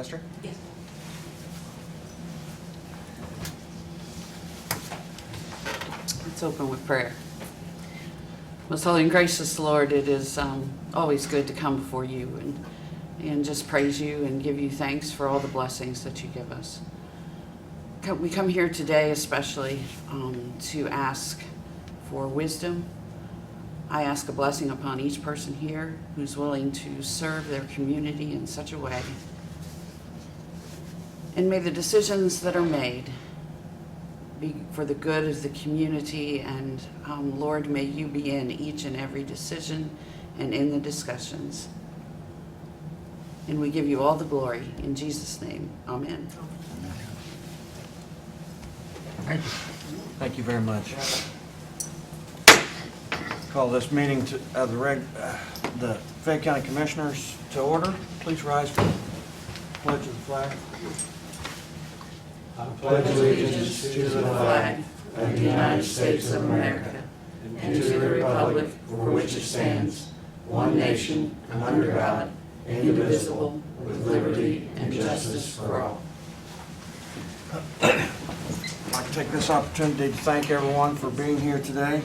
Esther? Yes. Let's open with prayer. Most holy and gracious Lord, it is always good to come before you and just praise you and give you thanks for all the blessings that you give us. We come here today especially to ask for wisdom. I ask a blessing upon each person here who's willing to serve their community in such a way. And may the decisions that are made be for the good of the community, and Lord, may you be in each and every decision and in the discussions. And we give you all the glory in Jesus' name. Amen. Thank you. Thank you very much. Call this meeting to the Fayette County Commissioners to order. Please rise for the pledge of the flag. I pledge allegiance to the flag of the United States of America and to the republic for which it stands, one nation, under God, indivisible, with liberty and justice for all. I'd like to take this opportunity to thank everyone for being here today.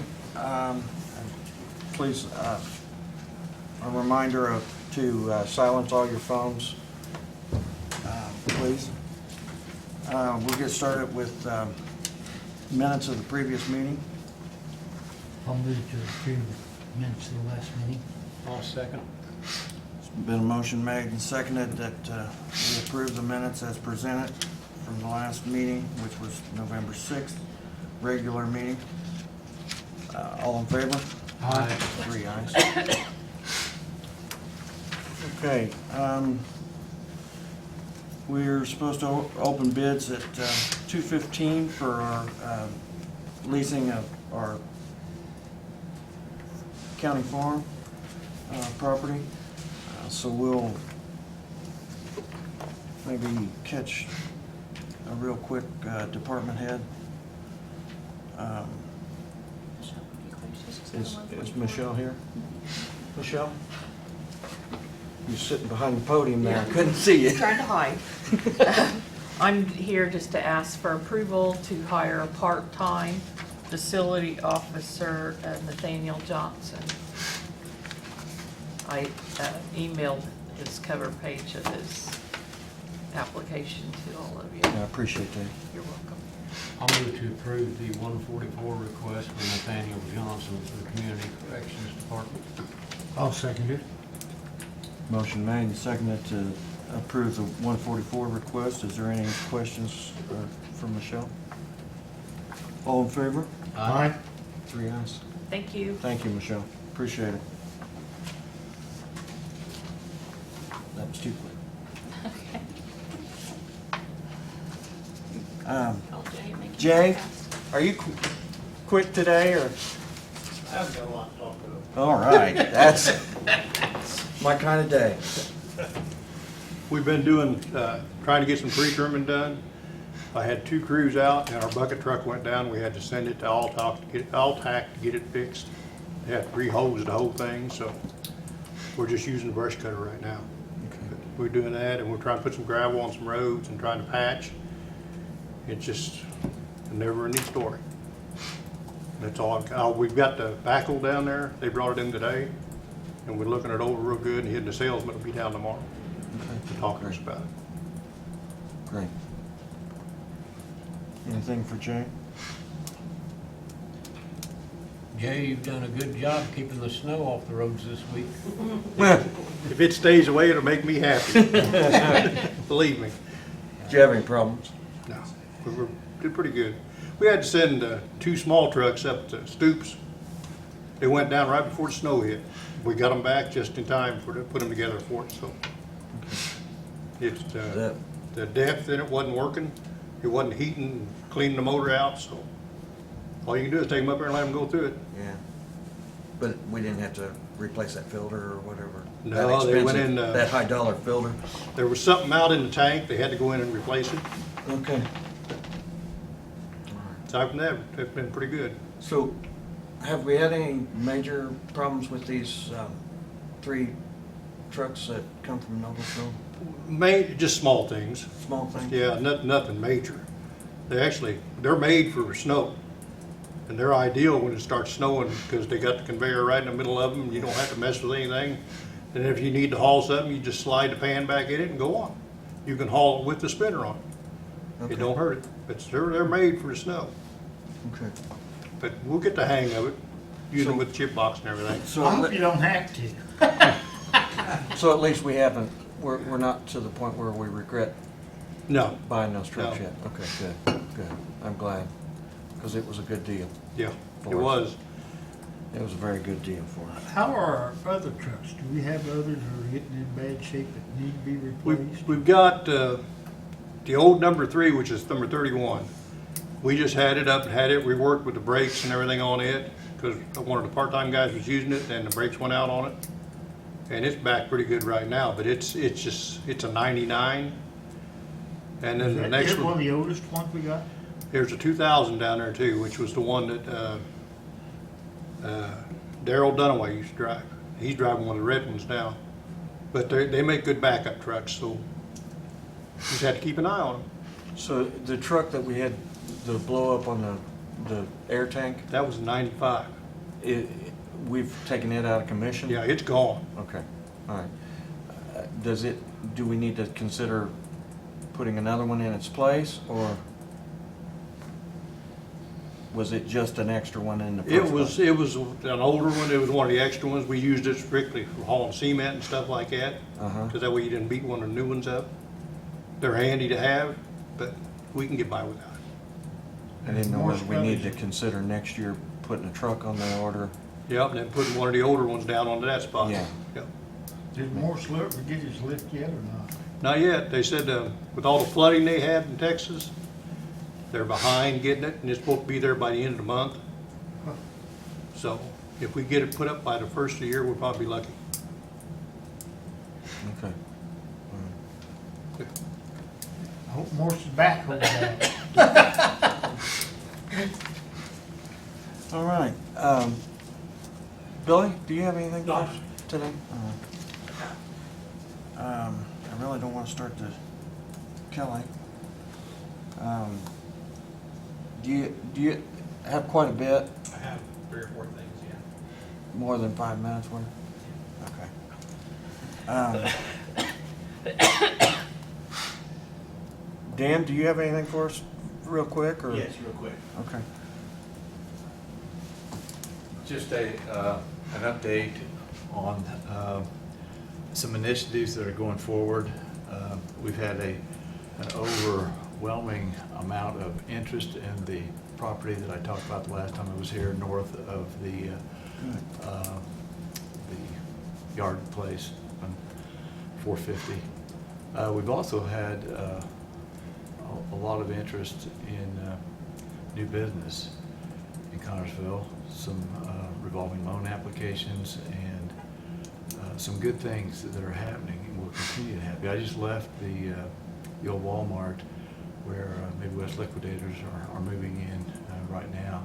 Please, a reminder to silence all your phones, please. We'll get started with minutes of the previous meeting. I'll move to approve the minutes of the last meeting. I'll second. There's been a motion made and seconded that we approve the minutes as presented from the last meeting, which was November 6th, regular meeting. All in favor? Aye. 3 ayes. Okay. We're supposed to open bids at 2:15 for our leasing of our county farm property. So we'll maybe catch a real quick department head. Is Michelle here? Michelle? You're sitting behind the podium there. I couldn't see you. Trying to hide. I'm here just to ask for approval to hire a part-time facility officer, Nathaniel Johnson. I emailed his cover page of his application to all of you. I appreciate that. You're welcome. I'll move to approve the 144 request for Nathaniel Johnson for the Community Corrections Department. I'll second it. Motion made and seconded to approve the 144 request. Is there any questions from Michelle? All in favor? Aye. 3 ayes. Thank you. Thank you, Michelle. Appreciate it. That was too quick. Jay, are you quick today or? I've got a lot to talk about. All right, that's my kind of day. We've been doing, trying to get some tree trimming done. I had 2 crews out and our bucket truck went down. We had to send it to Alltac to get it fixed. They had to re-hose the whole thing, so we're just using the brush cutter right now. Okay. We're doing that and we're trying to put some gravel on some roads and trying to patch. It's just a never-ending story. That's all. We've got the backhoe down there. They brought it in today, and we're looking it over real good. And the salesman will be down tomorrow to talk to us about it. Great. Anything for Jay? Jay, you've done a good job keeping the snow off the roads this week. If it stays away, it'll make me happy. Believe me. Do you have any problems? No, we did pretty good. We had to send 2 small trucks up to Stoops. They went down right before the snow hit. We got them back just in time to put them together for it. So it's the depth in it wasn't working. It wasn't heating, cleaning the motor out. So all you can do is take them up there and let them go through it. Yeah. But we didn't have to replace that filter or whatever? No, That they went expensive- in, that high dollar filter? There was something out in the tank. They had to go in and replace it. Okay. Aside from that, it's been pretty good. So, have we had any major problems with these 3 trucks that come from Noblesville? Just small things. Small thing? Yeah, nothing major. They're made for snow. And they're ideal when it starts snowing because they got the conveyor right in the middle of them. You don't have to mess with anything. And if you need to haul something, you just slide the pan back in it and go on. You can haul it with the spinner on it. Okay. It don't hurt it. But they're made for the snow. Okay. But we'll get the hang of it, using So- them with the chip box and everything. So, I hope you don't have to. so at least we haven't, we're not to the point where we regret No, buying those trucks No. yet. Okay, good. I'm glad, because it was a good deal. yeah, For it us. was. It was a very good deal for us. How are our other trucks? Do we have others that are getting in bad shape that need to be replaced? We've got the old number 3, which is number 31. We just had it up and had it reworked with the brakes and everything on it because one of the part-time guys was using it and the brakes went out on it. And it's back pretty good right now, but it's a 99. And then the next Is that one of one, the oldest ones we got? there's a 2000 down there too, which was the one that Daryl Dunaway used to drive. He's driving one of the red ones now. But they make good backup trucks, so just had to keep an eye on them. So the truck that we had, the blow up on the air tank, That was a 95. we've taken it out of commission? Yeah, it's gone. Okay, all right. Do we need to consider putting another one in its place, or was it just an extra one in the first place? It was an older one. It was one of the extra ones. We used it strictly for hauling cement and stuff like that. Uh-huh. Because that way you didn't beat one of the new ones up. They're handy to have, but we can get by without it. I didn't know More whether we need to stuff. consider next year putting a truck on the order. Yep, and then putting one of the older ones down onto that spot. Yeah. Yep. Did Morse get his lift yet or not? Not yet. They said with all the flooding they had in Texas, they're behind getting it, and it's supposed to be there by the end of the month. Huh. So if we get it put up by the first of the year, we'll probably be lucky. Okay. I hope Morse is back on that. All right. Billy, do you have anything for us today? I really don't want to start to Kelly. Do you have quite a bit? I have 3 or 4 things, yeah. More than 5 minutes worth? Okay. Dan, do you have anything for us real quick, or? Yes, real quick. Okay. Just an update on some initiatives that are going forward. We've had an overwhelming amount of interest in the property that I talked about the last time I was here, north of the yard place on 450. We've also had a lot of interest in new business in Connersville, some revolving loan applications, and some good things that are happening and will continue to happen. I just left the old Walmart where Midwest Liquidators are moving in right now,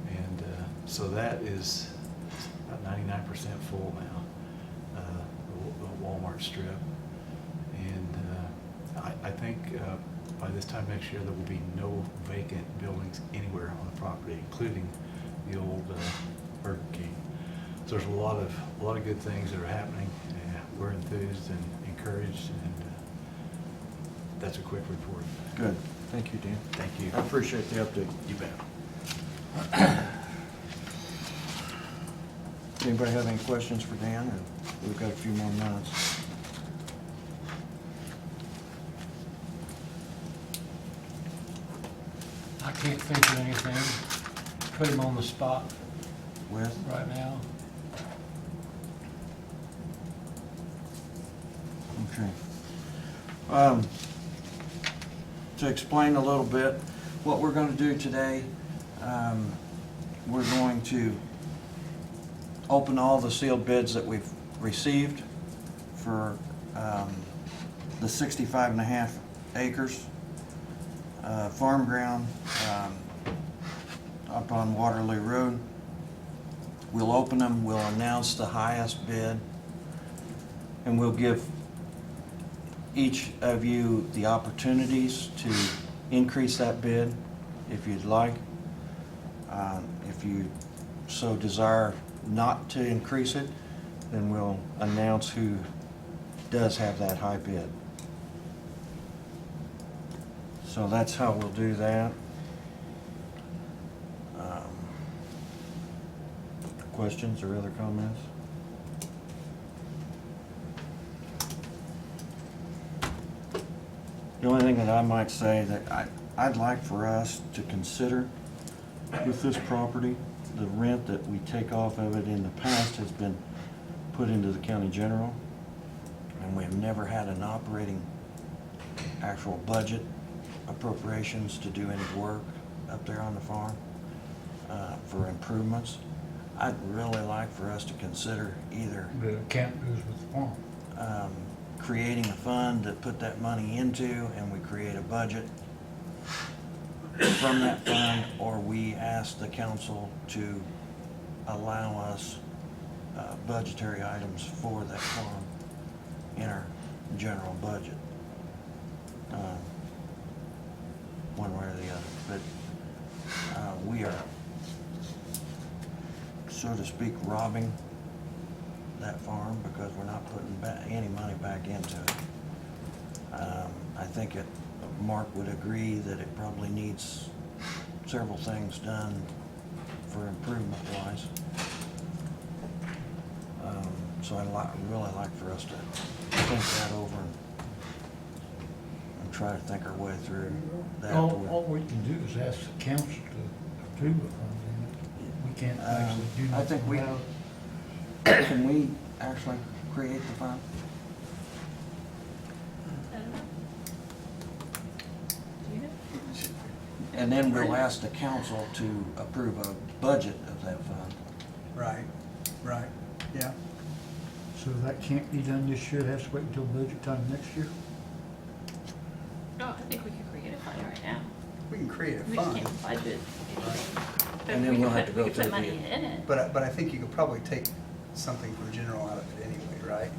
and so that is about 99% full now, the Walmart strip, and I think by this time next year there will be no vacant buildings anywhere on the property, including the old Burger King. So there's a lot of good things that are happening. We're enthused and encouraged, and that's a quick report. Good. Thank you, Dan. Thank you. I appreciate the update. You bet. Anybody have any questions for Dan, or we've got a few more minutes? I can't think of anything. Put him on the spot With? right now. Okay. To explain a little bit, what we're going to do today, we're going to open all the sealed bids that we've received for the 65.5 acres farm ground up on Waterloo Road. We'll open them, we'll announce the highest bid, and we'll give each of you the opportunities to increase that bid if you'd like. If you so desire not to increase it, then we'll announce who does have that high bid. So that's how we'll do that. Questions or other comments? The only thing that I might say that I'd like for us to consider with this property, the rent that we take off of it in the past has been put into the county general, and we've never had an operating actual budget appropriations to do any work up there on the farm for improvements. I'd really like for us to consider either The account goes with the farm. creating a fund to put that money into, and we create a budget from that fund, or we ask the council to allow us budgetary items for that farm in our general budget. One way or the other, but we are, so to speak, robbing that farm because we're not putting any money back into it. I think Mark would agree that it probably needs several things done for improvement wise. So I'd really like for us to think that over and try to think our way through that. All we can do is ask the council to approve it. We can't actually do nothing. I think we, without it. can we actually create the fund? And then we'll ask the council to approve a budget of that fund. Right, yeah. So that can't be done this year, it has to wait until budget time next year? No, I think we could create a fund right now. We can create a We just fund, can't budget anything. But And then we we'll could have to go we could through put money the- in it. but I think you could probably take something from general out of it anyway, right?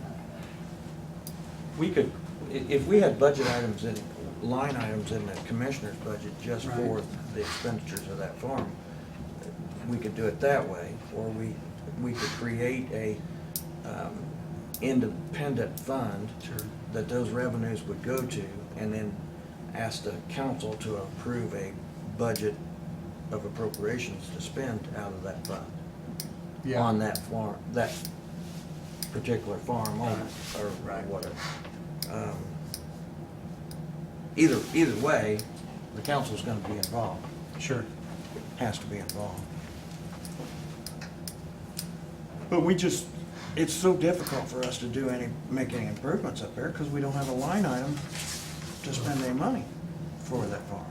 We could, if we had budget items and line items in the commissioner's budget just for Right. the expenditures of that farm, we could do it that way, or we could create a independent fund Sure. that those revenues would go to, and then ask the council to approve a budget of appropriations to spend out of that fund Yeah. on that farm, that particular farm only, or Right. whatever. Either way, the council's gonna be involved, Sure. has to be involved. But it's so difficult for us to make any improvements up there, because we don't have a line item to spend any money for that farm.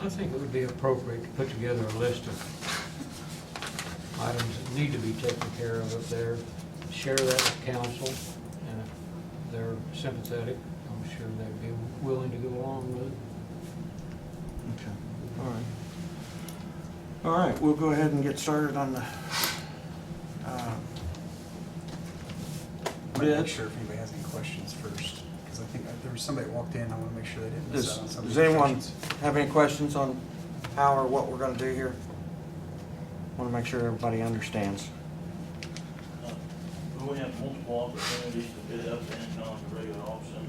I think it would be appropriate to put together a list of items that need to be taken care of up there, share that with council, and if they're sympathetic, I'm sure they'd be willing to go along with it. Okay, all right. All right, we'll go ahead and get started on the I'm not bid. sure if anybody has any questions first, because I think there was somebody that walked in, I want to make sure they didn't miss out on some of Does the anyone questions. have any questions on how or what we're gonna do here? Want to make sure everybody understands. Will we have multiple opportunities to bid up and on the regular auction?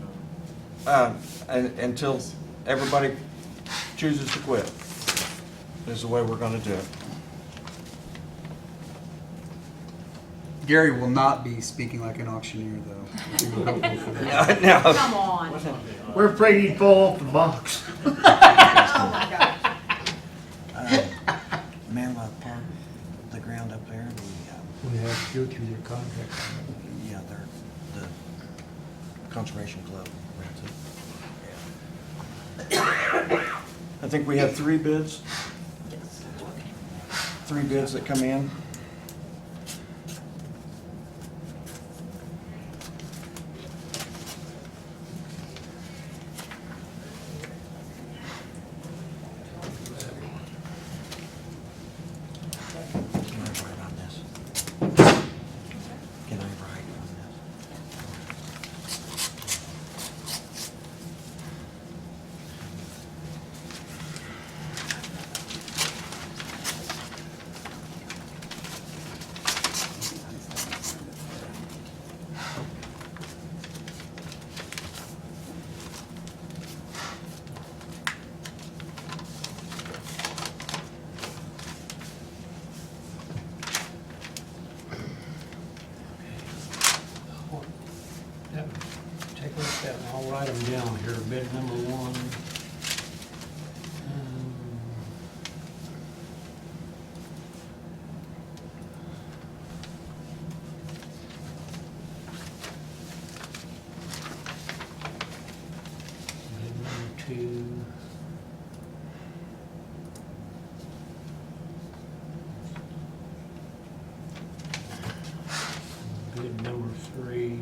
Until everybody chooses to quit, is the way we're gonna do it. Gary will not be speaking like an auctioneer, though. We were hoping for that. No. Come on. We're afraid he'd fall off the box. Oh, my gosh. Manlock Park, the ground up there, We have to go through their contract. the Conservation Club rents it. I think we have 3 bids. 3 bids that come in. Can I write on this? Can I write on this? bid number one. Bid number two. Bid number three.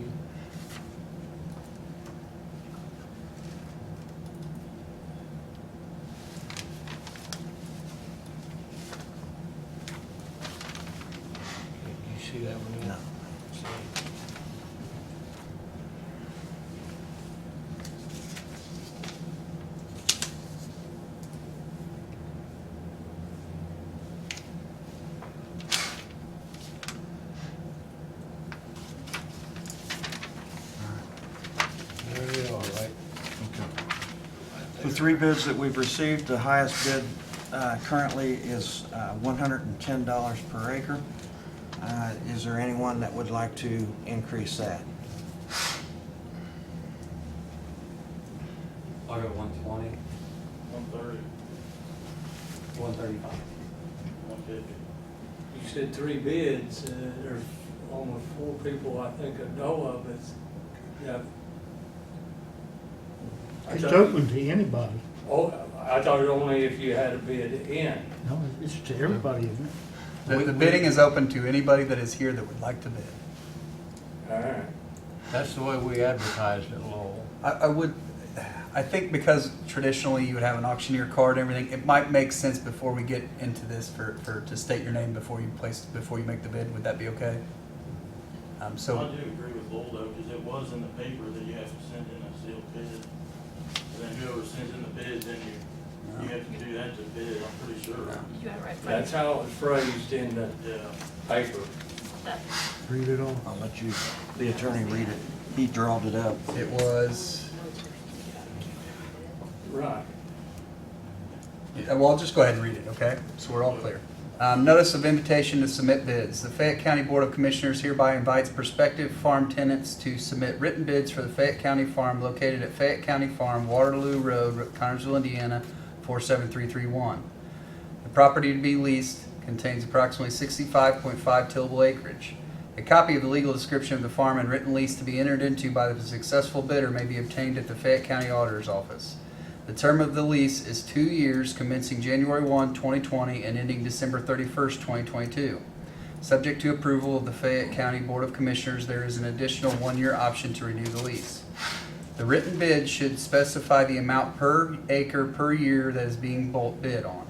Did you see that one? Ian? No. There they are, right? The three bids that we've received, the highest bid currently is $110 per acre. Is there anyone that would like to increase that? I'll go 120, 130, 135. 150. You said three bids, there's almost four people I think I know of, it's, yeah. I It's thought- open to anybody. Oh, I thought it only if you had a bid in. No, it's to everybody, isn't it? The bidding is open to anybody that is here that would like to bid. All right. That's the way we advertised it, Lowell. I think because traditionally you would have an auctioneer card and everything, it might make sense before we get into this to state your name before you make the bid. Would that be okay? I do agree with Lowell though, because it was in the paper that you have to send in a sealed bid. And then whoever sends in the bid, then you have to do that to bid, I'm pretty sure. You got it right. That's how it was phrased in the Yeah. paper. Read it on. I'll let the attorney read it. He drawed it up. It was, Right. well, I'll just go ahead and read it, okay? So we're all clear. Notice of invitation to submit bids. The Fayette County Board of Commissioners hereby invites prospective farm tenants to submit written bids for the Fayette County Farm located at Fayette County Farm, Waterloo Road, Connersville, Indiana, 47331. The property to be leased contains approximately 65.5 tillable acreage. A copy of the legal description of the farm and written lease to be entered into by the successful bidder may be obtained at the Fayette County Auditor's Office. The term of the lease is 2 years, commencing January 1, 2020 and ending December 31st, 2022. Subject to approval of the Fayette County Board of Commissioners, there is an additional 1-year option to renew the lease. The written bid should specify the amount per acre per year that is being bulk bid on.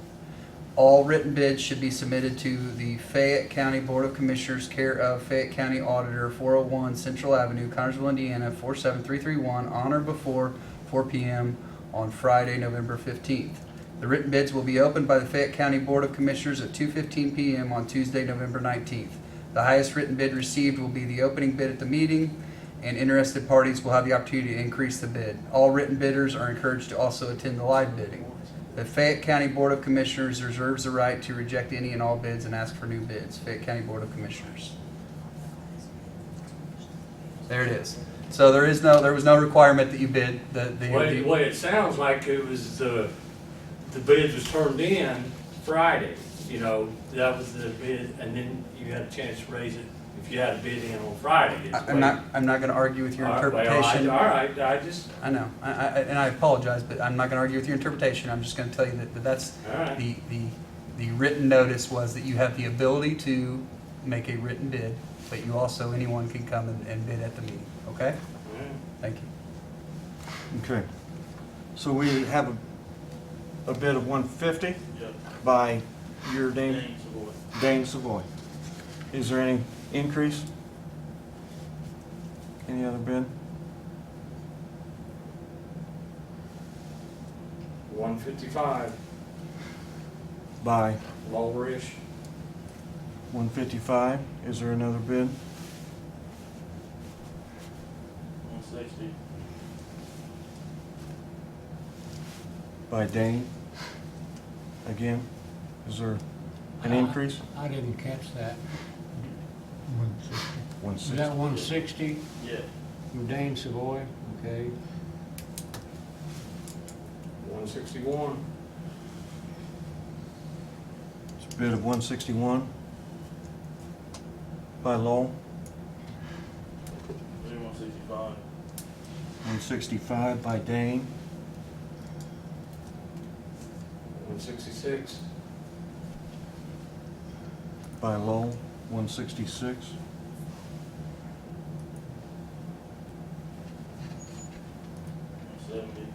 All written bids should be submitted to the Fayette County Board of Commissioners, care of Fayette County Auditor, 401 Central Avenue, Connersville, Indiana, 47331, on or before 4 p.m. on Friday, November 15th. The written bids will be opened by the Fayette County Board of Commissioners at 2:15 p.m. on Tuesday, November 19th. The highest written bid received will be the opening bid at the meeting, and interested parties will have the opportunity to increase the bid. All written bidders are encouraged to also attend the live bidding. The Fayette County Board of Commissioners reserves the right to reject any and all bids and ask for new bids. Fayette County Board of Commissioners. There it is. So there was no requirement that you bid. The way it sounds like it was the bid was turned in Friday, you know, that was the bid, and then you had a chance to raise it if you had a bid in on Friday. I'm not going to argue with your All right, interpretation. all right, I just, I know, and I apologize, but I'm not going to argue with your interpretation. I'm just going to tell you that that's all right. the written notice was that you have the ability to make a written bid, but you also, anyone can come and bid at the meeting, okay? Yeah. Thank you. Okay. So we have a bid of 150 Yep. by your Dane Dane Savoy. Dane Savoy. Is there any increase? Any other bid? 155, By lowerish. 155. Is there another bid? 160. By Dane? Again? Is there an increase? I didn't catch that. 160. Is that 160 Yeah. from Dane Savoy? Okay. 161. It's a bid of 161 by Lowell, Do 165. 165 by Dane, 166. by Lowell, 166. 170.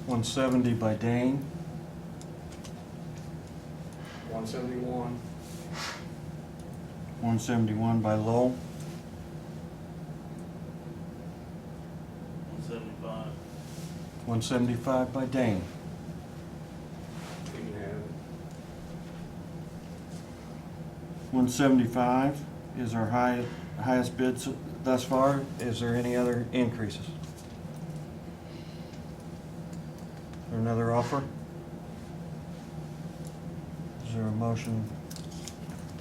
170 by Dane, 171. 171 by Lowell, 175. 175 by Dane, You can have it. 175 is our highest bid thus far. Is there any other increases? Or another offer? Is there a motion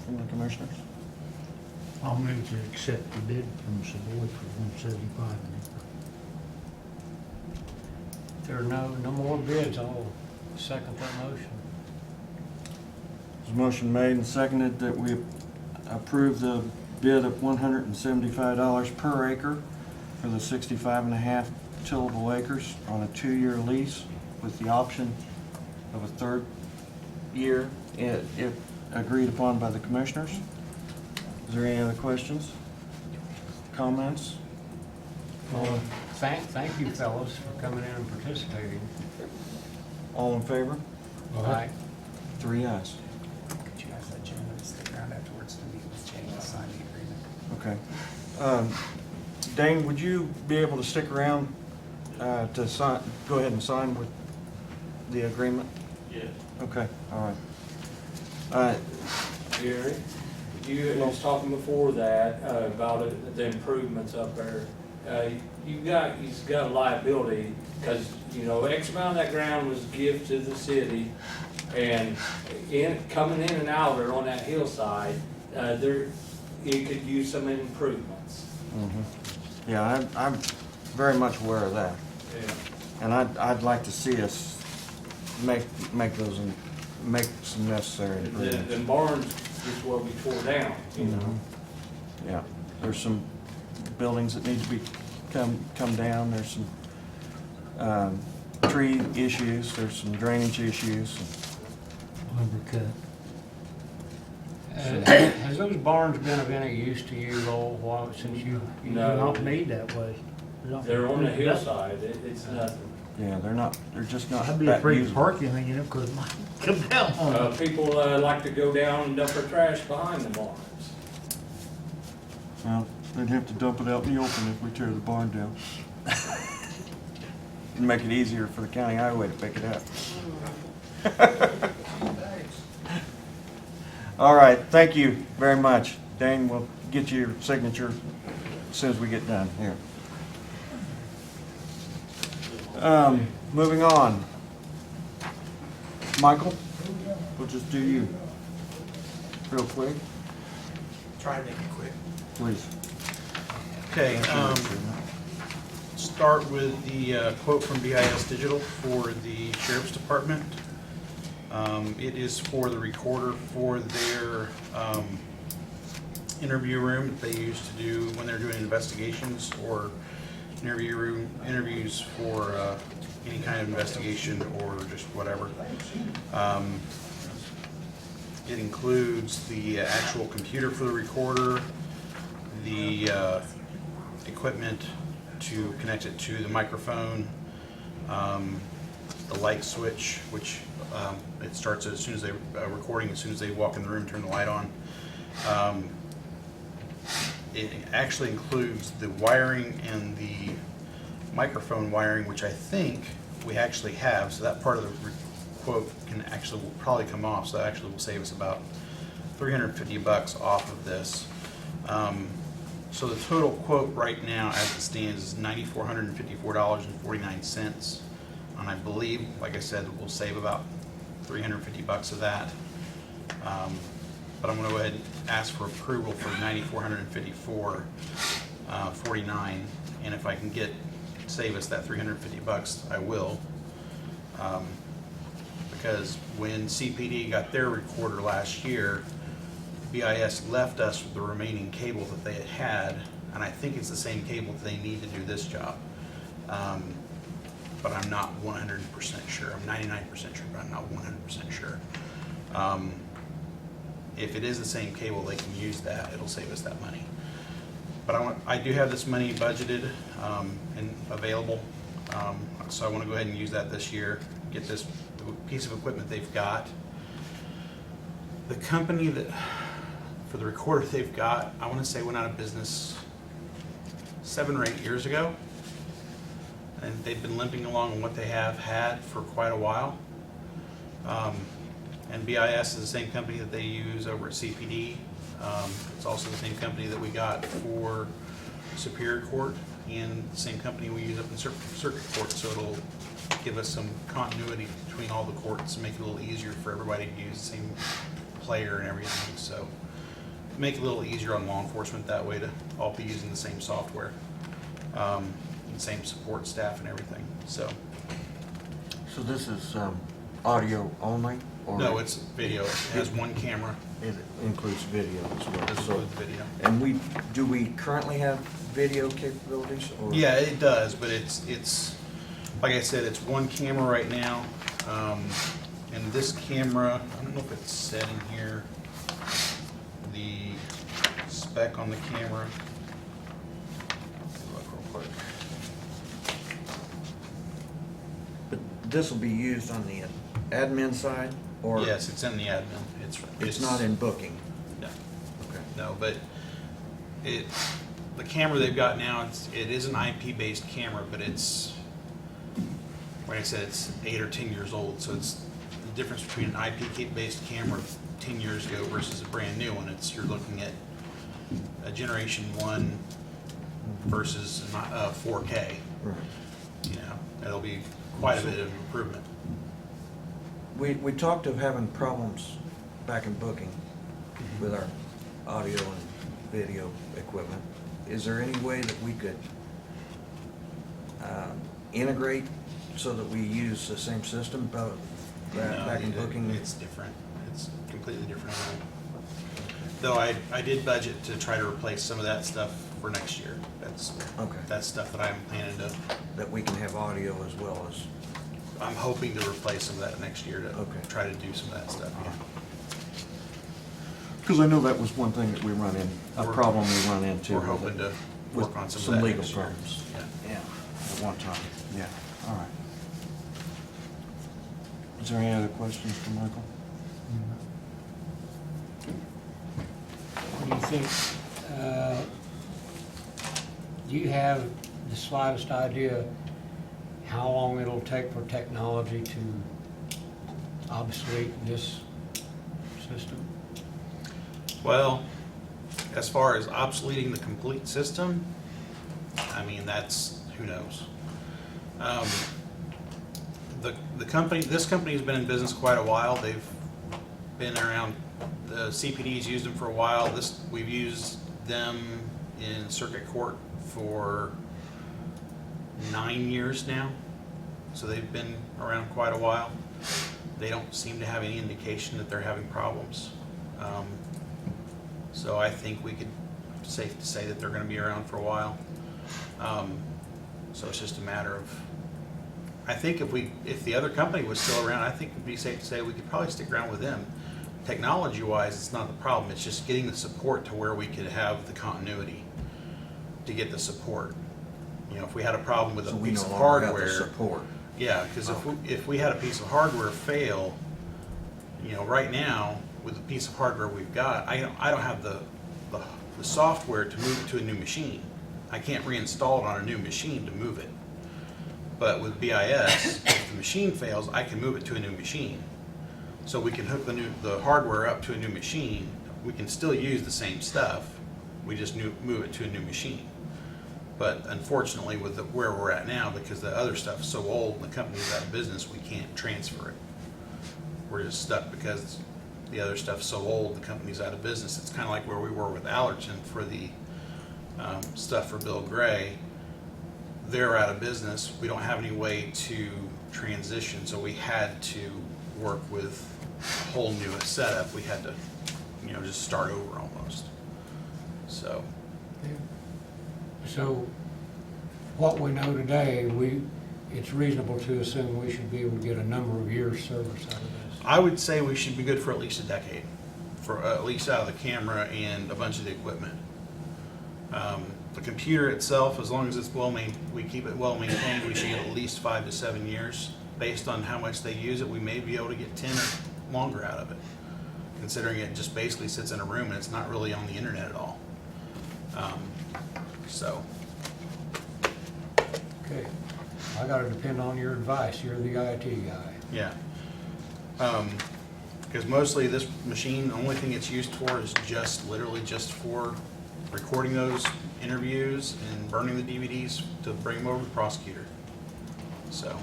from the commissioners? I'll move to accept the bid from Savoy for 175. If there are no more bids, I'll second that motion. There's a motion made and seconded that we approve the bid of $175 per acre for the 65.5 tillable acres on a 2-year lease with the option of a 3rd year if agreed upon by the commissioners. Is there any other questions? Comments? Well, thank you fellows for coming in and participating. All in favor? Aye. 3 ayes. Could you ask that gentleman to stick around afterwards to meet with Jane and sign the agreement? Okay. Dane, would you be able to stick around to sign, go ahead and sign with the agreement? Yes. Okay, all right. Gary, you was talking before that about the improvements up there. You've got a liability because, you know, X amount of that ground was given to the city, and coming in and out there on that hillside, it could use some improvements. Mm-hmm. Yeah, I'm very much aware of that. Yeah. And I'd like to see us make some necessary The improvements. barns is what we tore down, you know. Yeah, there's some buildings that need to be come down, there's some tree issues, there's some drainage issues. Lumber cut. Has those barns been of any use to you, Lowell, since you? No. They're not made that way. They're on the hillside, it's nothing. Yeah, they're just not I'd be that afraid to usable. park anything in them because it might come down on them. People like to go down and dump their trash behind the barns. Well, they'd have to dump it out in the open if we tear the barn down. And make it easier for the county highway to pick it up. All right, thank you very much. Dane, we'll get you your signature as soon as we get done here. Moving on. Michael, we'll just do you real quick, Try to make it quick. please. Okay, start with the quote from BIS Digital for the Sheriff's Department. It is for the recorder for their interview room that they use to do when they're doing investigations or interviews for any kind of investigation or just whatever. It includes the actual computer for the recorder, the equipment to connect it to the microphone, the light switch, which it starts as soon as they recording, as soon as they walk in the room, turn the light on. It actually includes the wiring and the microphone wiring, which I think we actually have, so that part of the quote can actually will probably come off, so that actually will save us about $350 off of this. So the total quote right now as it stands is $9,454.49, and I believe, like I said, we'll save about $350 of that. But I'm gonna go ahead and ask for approval for $9,454.49, and if I can save us that $350, I will. Because when CPD got their recorder last year, BIS left us with the remaining cable that they had, and I think it's the same cable that they need to do this job. But I'm not 100% sure. I'm 99% sure, but I'm not 100% sure. If it is the same cable, they can use that. It'll save us that money. But I do have this money budgeted and available, so I want to go ahead and use that this year. Get this piece of equipment they've got. The company that for the recorder they've got, I want to say went out of business 7 or 8 years ago, and they've been limping along on what they have had for quite a while. And BIS is the same company that they use over at CPD. It's also the same company that we got for Superior Court, and the same company we use up in Circuit Court, so it'll give us some continuity between all the courts and make it a little easier for everybody to use the same player and everything. So make it a little easier on law enforcement that way to all be using the same software, and same support staff and everything. So this is audio only? Or no, it's video. It has one camera. it includes video as well? This So- includes video. And do we currently have video capabilities? Or? Yeah, it does, but it's like I said, it's one camera right now. And this camera, I don't know if it's set in here, the spec on the camera. Look real quick. But this will be used on the admin side? Or Yes, it's in the admin. it's not in booking? No, Okay. no, but the camera they've got now, it is an IP-based camera, but it's, like I said, it's 8 or 10 years old, so it's the difference between an IP-based camera 10 years ago versus a brand new one. You're looking at a Generation 1 versus 4K. Right. You know, it'll be quite a bit of improvement. We talked of having problems back in booking with our audio and video equipment. Is there any way that we could integrate so that we use the same system both back in booking? It's different. It's completely different. Though I did budget to try to replace some of that stuff for next year. That's stuff that I'm planning to. That we can have audio as well as. I'm hoping to replace some of that next year to try to do some of that stuff. Yeah. Because I know that was one thing that we problem we run into. We're hoping to work on some of that legal next year. problems. Yeah. At one time, yeah, all right. Is there any other questions for Michael? What do you think, do you have the slightest idea how long it'll take for technology to obsolete this system? Well, as far as obsoleting the complete system, I mean, who knows? This company's been in business quite a while. They've been around, the CPD's used them for a while. We've used them in Circuit Court for 9 years now. So they've been around quite a while. They don't seem to have any indication that they're having problems. So I think safe to say that they're going to be around for a while. So it's just a matter of, I think if the other company was still around, I think it'd be safe to say we could probably stick around with them. Technology-wise, it's not the problem. It's just getting the support to where we could have the continuity to get the support. You know, if we had a problem with a piece of hardware. Support. Yeah, because if we had a piece of hardware fail, you know, right now with the piece of hardware we've got, I don't have the software to move it to a new machine. I can't reinstall it on a new machine to move it. But with BIS, if the machine fails, I can move it to a new machine. So we can hook the hardware up to a new machine. We can still use the same stuff. We just move it to a new machine. But unfortunately, with where we're at now, because the other stuff's so old and the company's out of business, we can't transfer it. We're just stuck because the other stuff's so old, the company's out of business. It's kind of like where we were with Allerton for the stuff for Bill Gray. they're out of business. We don't have any way to transition, so we had to work with a whole new setup. We had to, just start over almost. So, So, what we know today, it's reasonable to assume we should be able to get a number of years' service out of this. I would say we should be good for at least a decade, for at least out of the camera and a bunch of the equipment. The computer itself, as long as it's we keep it well maintained, we should get at least 5 to 7 years. Based on how much they use it, we may be able to get 10 or longer out of it, considering it just basically sits in a room and it's not really on the internet at all. So, Okay, I gotta depend on your advice, you're the IT guy. yeah. Because mostly this machine, the only thing it's used for is literally just for recording those interviews and burning the DVDs to bring them over to the prosecutor. So,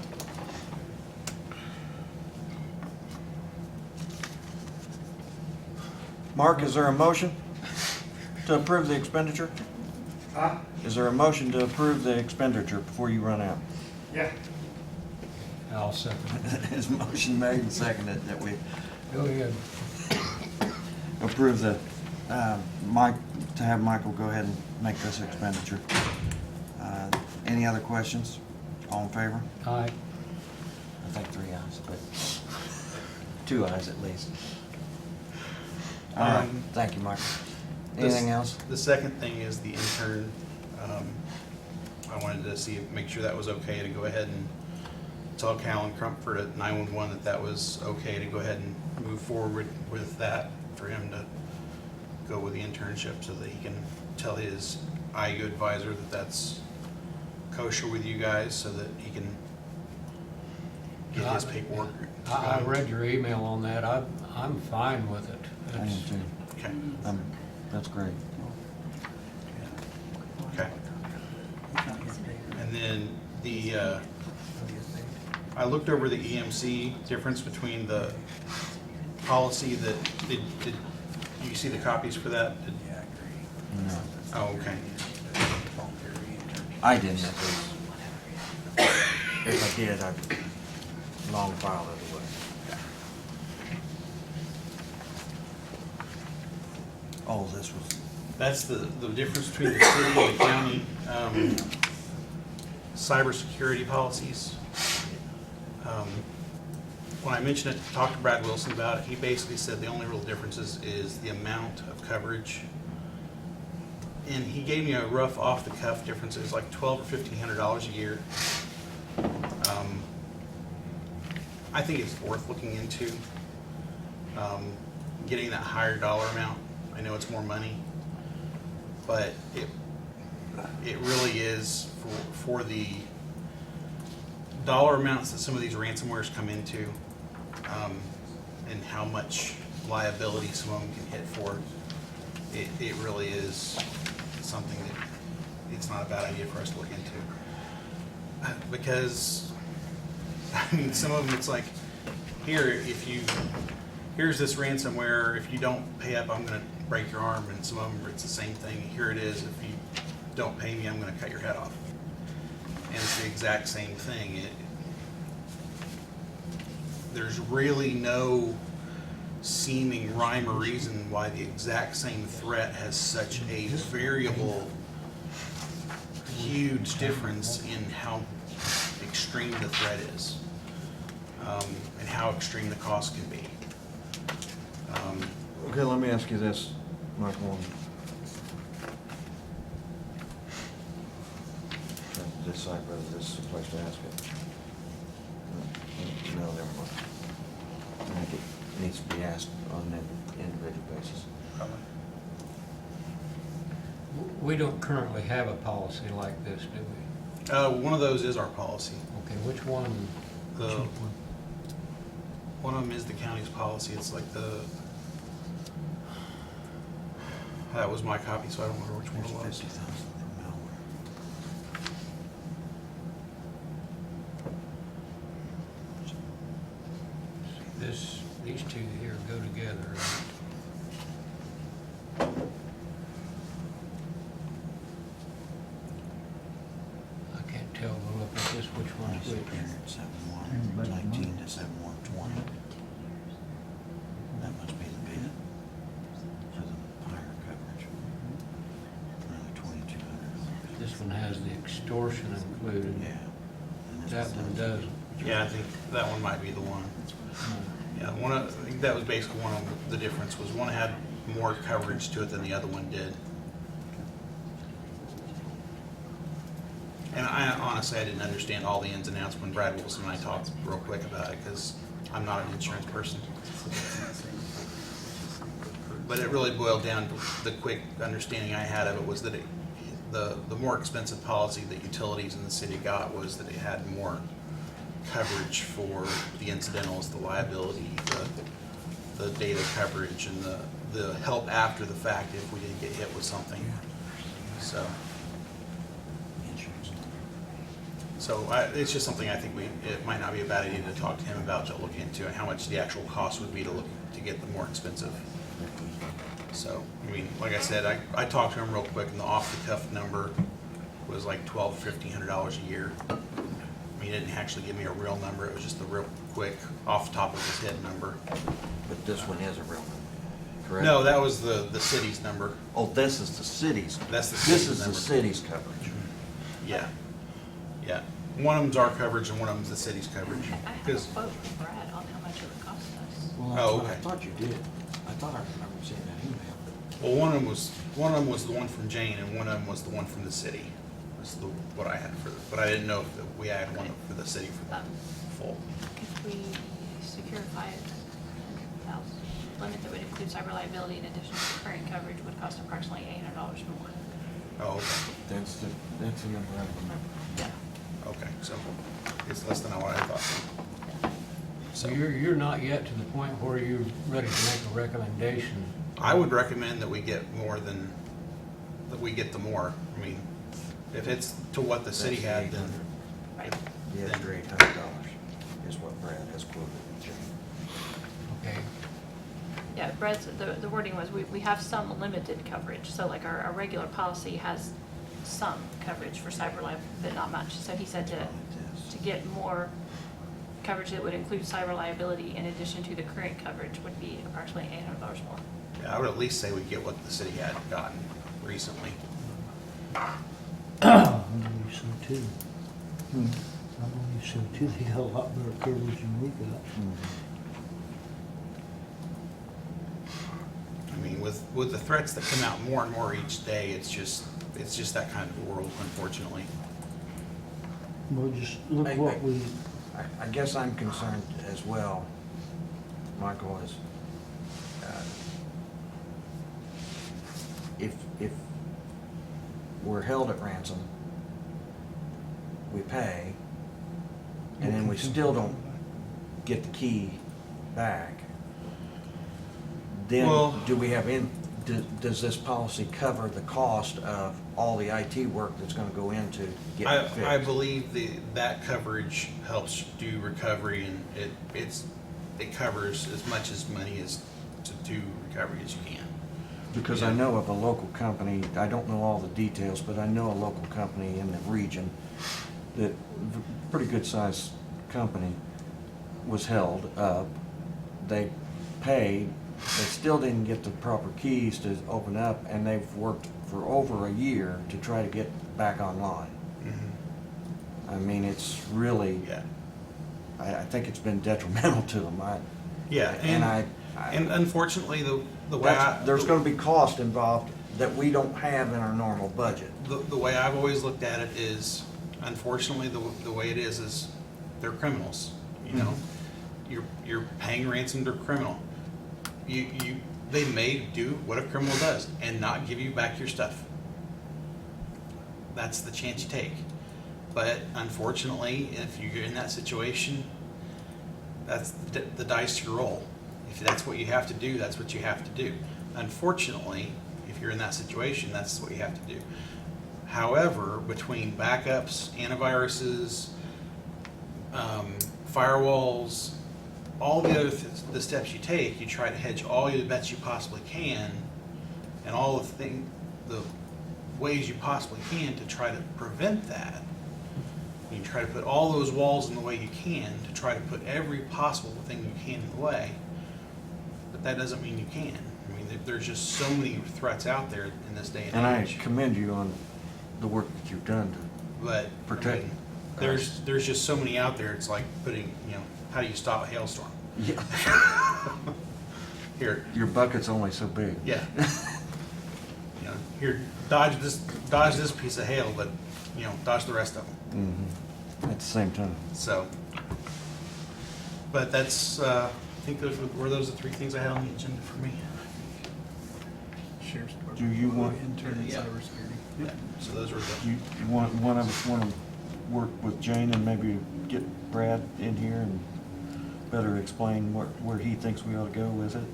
Mark, is there a motion to approve the expenditure? Huh? Is there a motion to approve the expenditure before you run out? Yeah. I'll second it. Is motion made and seconded that we Go ahead. approve the, to have Michael go ahead and make this expenditure. Any other questions? All in favor? Aye. I think 3 ayes, but 2 ayes at least. All right, thank you, Michael. Anything else? the second thing is the intern. I wanted to make sure that was okay to go ahead and tell Callan Crumpford at 911 that was okay to go ahead and move forward with that, for him to go with the internship so that he can tell his IU advisor that that's kosher with you guys, so that he can get his paperwork. I read your email on that, I'm fine with it. I am too. Okay. That's great. Okay. And then I looked over the EMC difference between the policy that, did you see the copies for that? No, Oh, okay. I didn't. If I did, I'd long filed it away. Oh, this was, That's the difference between the city and the county cybersecurity policies. When I mentioned it, talked to Brad Wilson about it, he basically said the only real difference is the amount of coverage. And he gave me a rough off-the-cuff difference. It was like $1,200 or $1,500 a year. I think it's worth looking into, getting that higher dollar amount. I know it's more money, but it really is for the dollar amounts that some of these ransomwares come into, and how much liability some of them can hit for. It really is something that it's not a bad idea for us to look into. Because, I mean, some of them, it's like, here's this ransomware, if you don't pay up, I'm gonna break your arm, and some of them, it's the same thing, here it is, if you don't pay me, I'm gonna cut your head off. And it's the exact same thing. There's really no seeming rhyme or reason why the exact same threat has such a variable, huge difference in how extreme the threat is, and how extreme the cost can be. okay, let me ask you this, Michael. Trying to decide whether this is a place to ask it. No, never mind. I think it needs to be asked on an individual basis. We don't currently have a policy like this, do we? One of those is our policy. Okay, which one? One of them is the county's policy. It's like that was my copy, so I don't remember which one it was. 50,000 for malware. These two here go together. I can't tell switch. 19 to 7120. That must be the bid for the higher coverage. Around $2,200. This one has the extortion included. Yeah. And this That one doesn't. Yeah, I think that one might be the one. Yeah, I think that was basically one of the difference, was one had more coverage to it than the other one did. And I honestly, I didn't understand all the ins and outs when Brad Wilson and I talked real quick about it, because I'm not an insurance person. But it really boiled down to the quick understanding I had of it was that the more expensive policy that utilities in the city got was that it had more coverage for the incidentals, the liability, the data coverage, and the help after the fact if we didn't get hit with something. So it's just something I think it might not be a bad idea to talk to him about, to look into, and how much the actual cost would be to get the more expensive. So, I mean, like I said, I talked to him real quick, and the off-the-cuff number was like $1,200-$1,500 a year. I mean, he didn't actually give me a real number, it was just a real quick, off the top of his head number. But this one is a real number, correct? No, that was the city's number. Oh, this is the city's. That's the This city's is the number. city's coverage. Yeah, yeah. One of them's our coverage and one of them's the city's coverage. I have a 'Cause- quote from Brad on how much it would cost us. Well, Oh, that's what I okay. thought you did. I thought I remembered seeing that email. Well, one of them was the one from Jane, and one of them was the one from the city. That's what I had but I didn't know if we had one for the city for the full. If we secure $500,000 limit that would include cyber liability in addition to the current coverage would cost approximately $800 more. Oh, okay. That's the number I remember. Yeah. Okay, so it's less than what I thought. So you're not yet to the point where you're ready to make a recommendation. I would recommend that we get the more. I mean, if it's to what the city had, then. Right. The extra $800 is what Brad has quoted. Okay. Yeah, Brad's, the wording was, we have some limited coverage, so like our regular policy has some coverage for cyber life, but not much. So he said to get more coverage that would include cyber liability in addition to the current coverage would be approximately $800 more. Yeah, I would at least say we get what the city had gotten recently. I believe so too. I believe so too. They got a lot better coverage than we got. I mean, with the threats that come out more and more each day, it's just that kind of world, unfortunately. Well, just look what we, I guess I'm concerned as well, Michael, is if we're held at ransom, we pay, and then we still don't get the key back, then Well- do we have does this policy cover the cost of all the IT work that's gonna go into getting it fixed? I believe that coverage helps do recovery, and it covers as much as money as to do recovery as you can. Because I know of a local company, I don't know all the details, but I know a local company in the region that, pretty good sized company, was held up. They paid, they still didn't get the proper keys to open up, and they've worked for over a year to try to get back online. I mean, it's really, Yeah. I think it's been detrimental to them. Yeah, and unfortunately, the way There's gonna be cost involved that we don't have in our normal budget. the way I've always looked at it is, unfortunately, the way it is they're criminals. You know, you're paying ransom to a criminal. They may do what a criminal does and not give you back your stuff. That's the chance you take. But unfortunately, if you're in that situation, that's the dice you roll. If that's what you have to do, that's what you have to do. Unfortunately, if you're in that situation, that's what you have to do. However, between backups, antiviruses, firewalls, all the other the steps you take, you try to hedge all the bets you possibly can, and all the ways you possibly can to try to prevent that. You try to put all those walls in the way you can to try to put every possible thing you can in the way, but that doesn't mean you can. I mean, there's just so many threats out there in this day And and I age. commend you on the work that you've done to But protect. I mean, there's just so many out there. It's like putting, how do you stop a hailstorm? Yeah. Here, Your bucket's only so big. yeah. Here, dodge this piece of hail, but dodge the rest of them. Mhm. At the same time. So, but that's I think those were the three things I had on the agenda for me. Sheriff's Department. Do you want- Intern and Yeah. cybersecurity. Yeah. So those were the. You want, one of us want to work with Jane and maybe get Brad in here and better explain where he thinks we ought to go with it?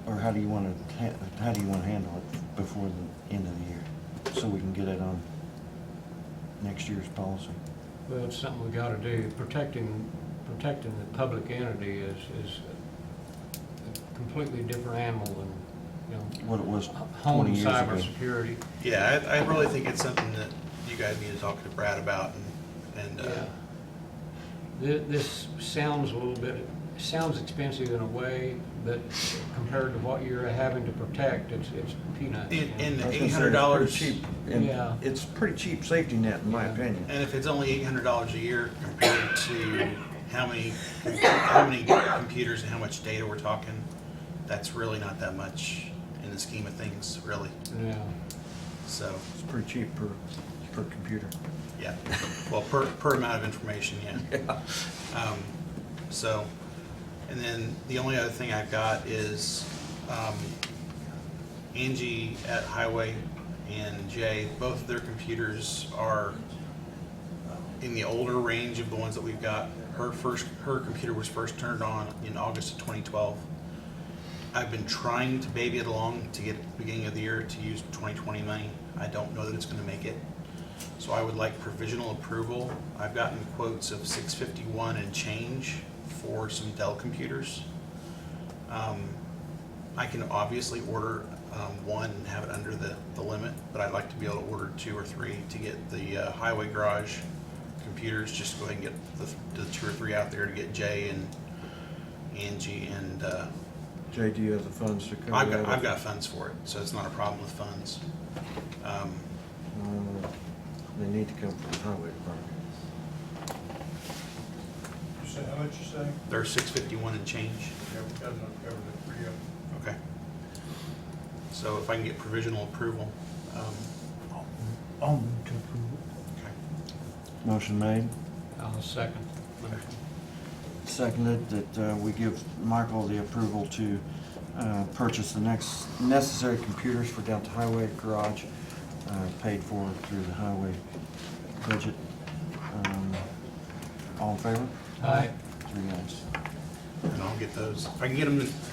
Or how do you want to, handle it before the end of the year? So we can get it on next year's policy. Well, it's something we gotta do. Protecting the public entity is a completely different animal than, What it was home 20 years ago. cybersecurity. Yeah, I really think it's something that you guys need to talk to Brad about and Yeah. This sounds a little bit, sounds expensive in a way, but compared to what you're having to protect, it's peanuts. and I was gonna say, it's $800 pretty cheap, and Yeah. it's a pretty cheap safety net, in my Yeah. opinion. And if it's only $800 a year compared to how many computers and how much data we're talking, that's really not that much in the scheme of things, really. Yeah. So, It's pretty cheap per computer. yeah. Well, per amount of information, yeah. So, and then the only other thing I've got is Angie at Highway and Jay, both of their computers are in the older range of the ones that we've got. Her computer was first turned on in August of 2012. I've been trying to baby it along to get at the beginning of the year to use 2020 money. I don't know that it's going to make it. So I would like provisional approval. I've gotten quotes of $651 and change for some Dell computers. I can obviously order one and have it under the limit, but I'd like to be able to order 2 or 3 to get the Highway Garage computers, just to go ahead and get the 2 or 3 out there to get Jay and Angie and Jay, do you have the funds to cover that? I've got funds for it, so it's not a problem with funds. They need to come from the highway department. You say, how much you say? They're $651 and change. Yeah, we got enough covered it for you. Okay. So if I can get provisional approval. I'll move to approve it. Okay. Motion made, I'll second. seconded that we give Michael the approval to purchase the next necessary computers for Delta Highway Garage, paid for through the highway budget. All in favor? Aye. 3 ayes. And I'll get those. If I can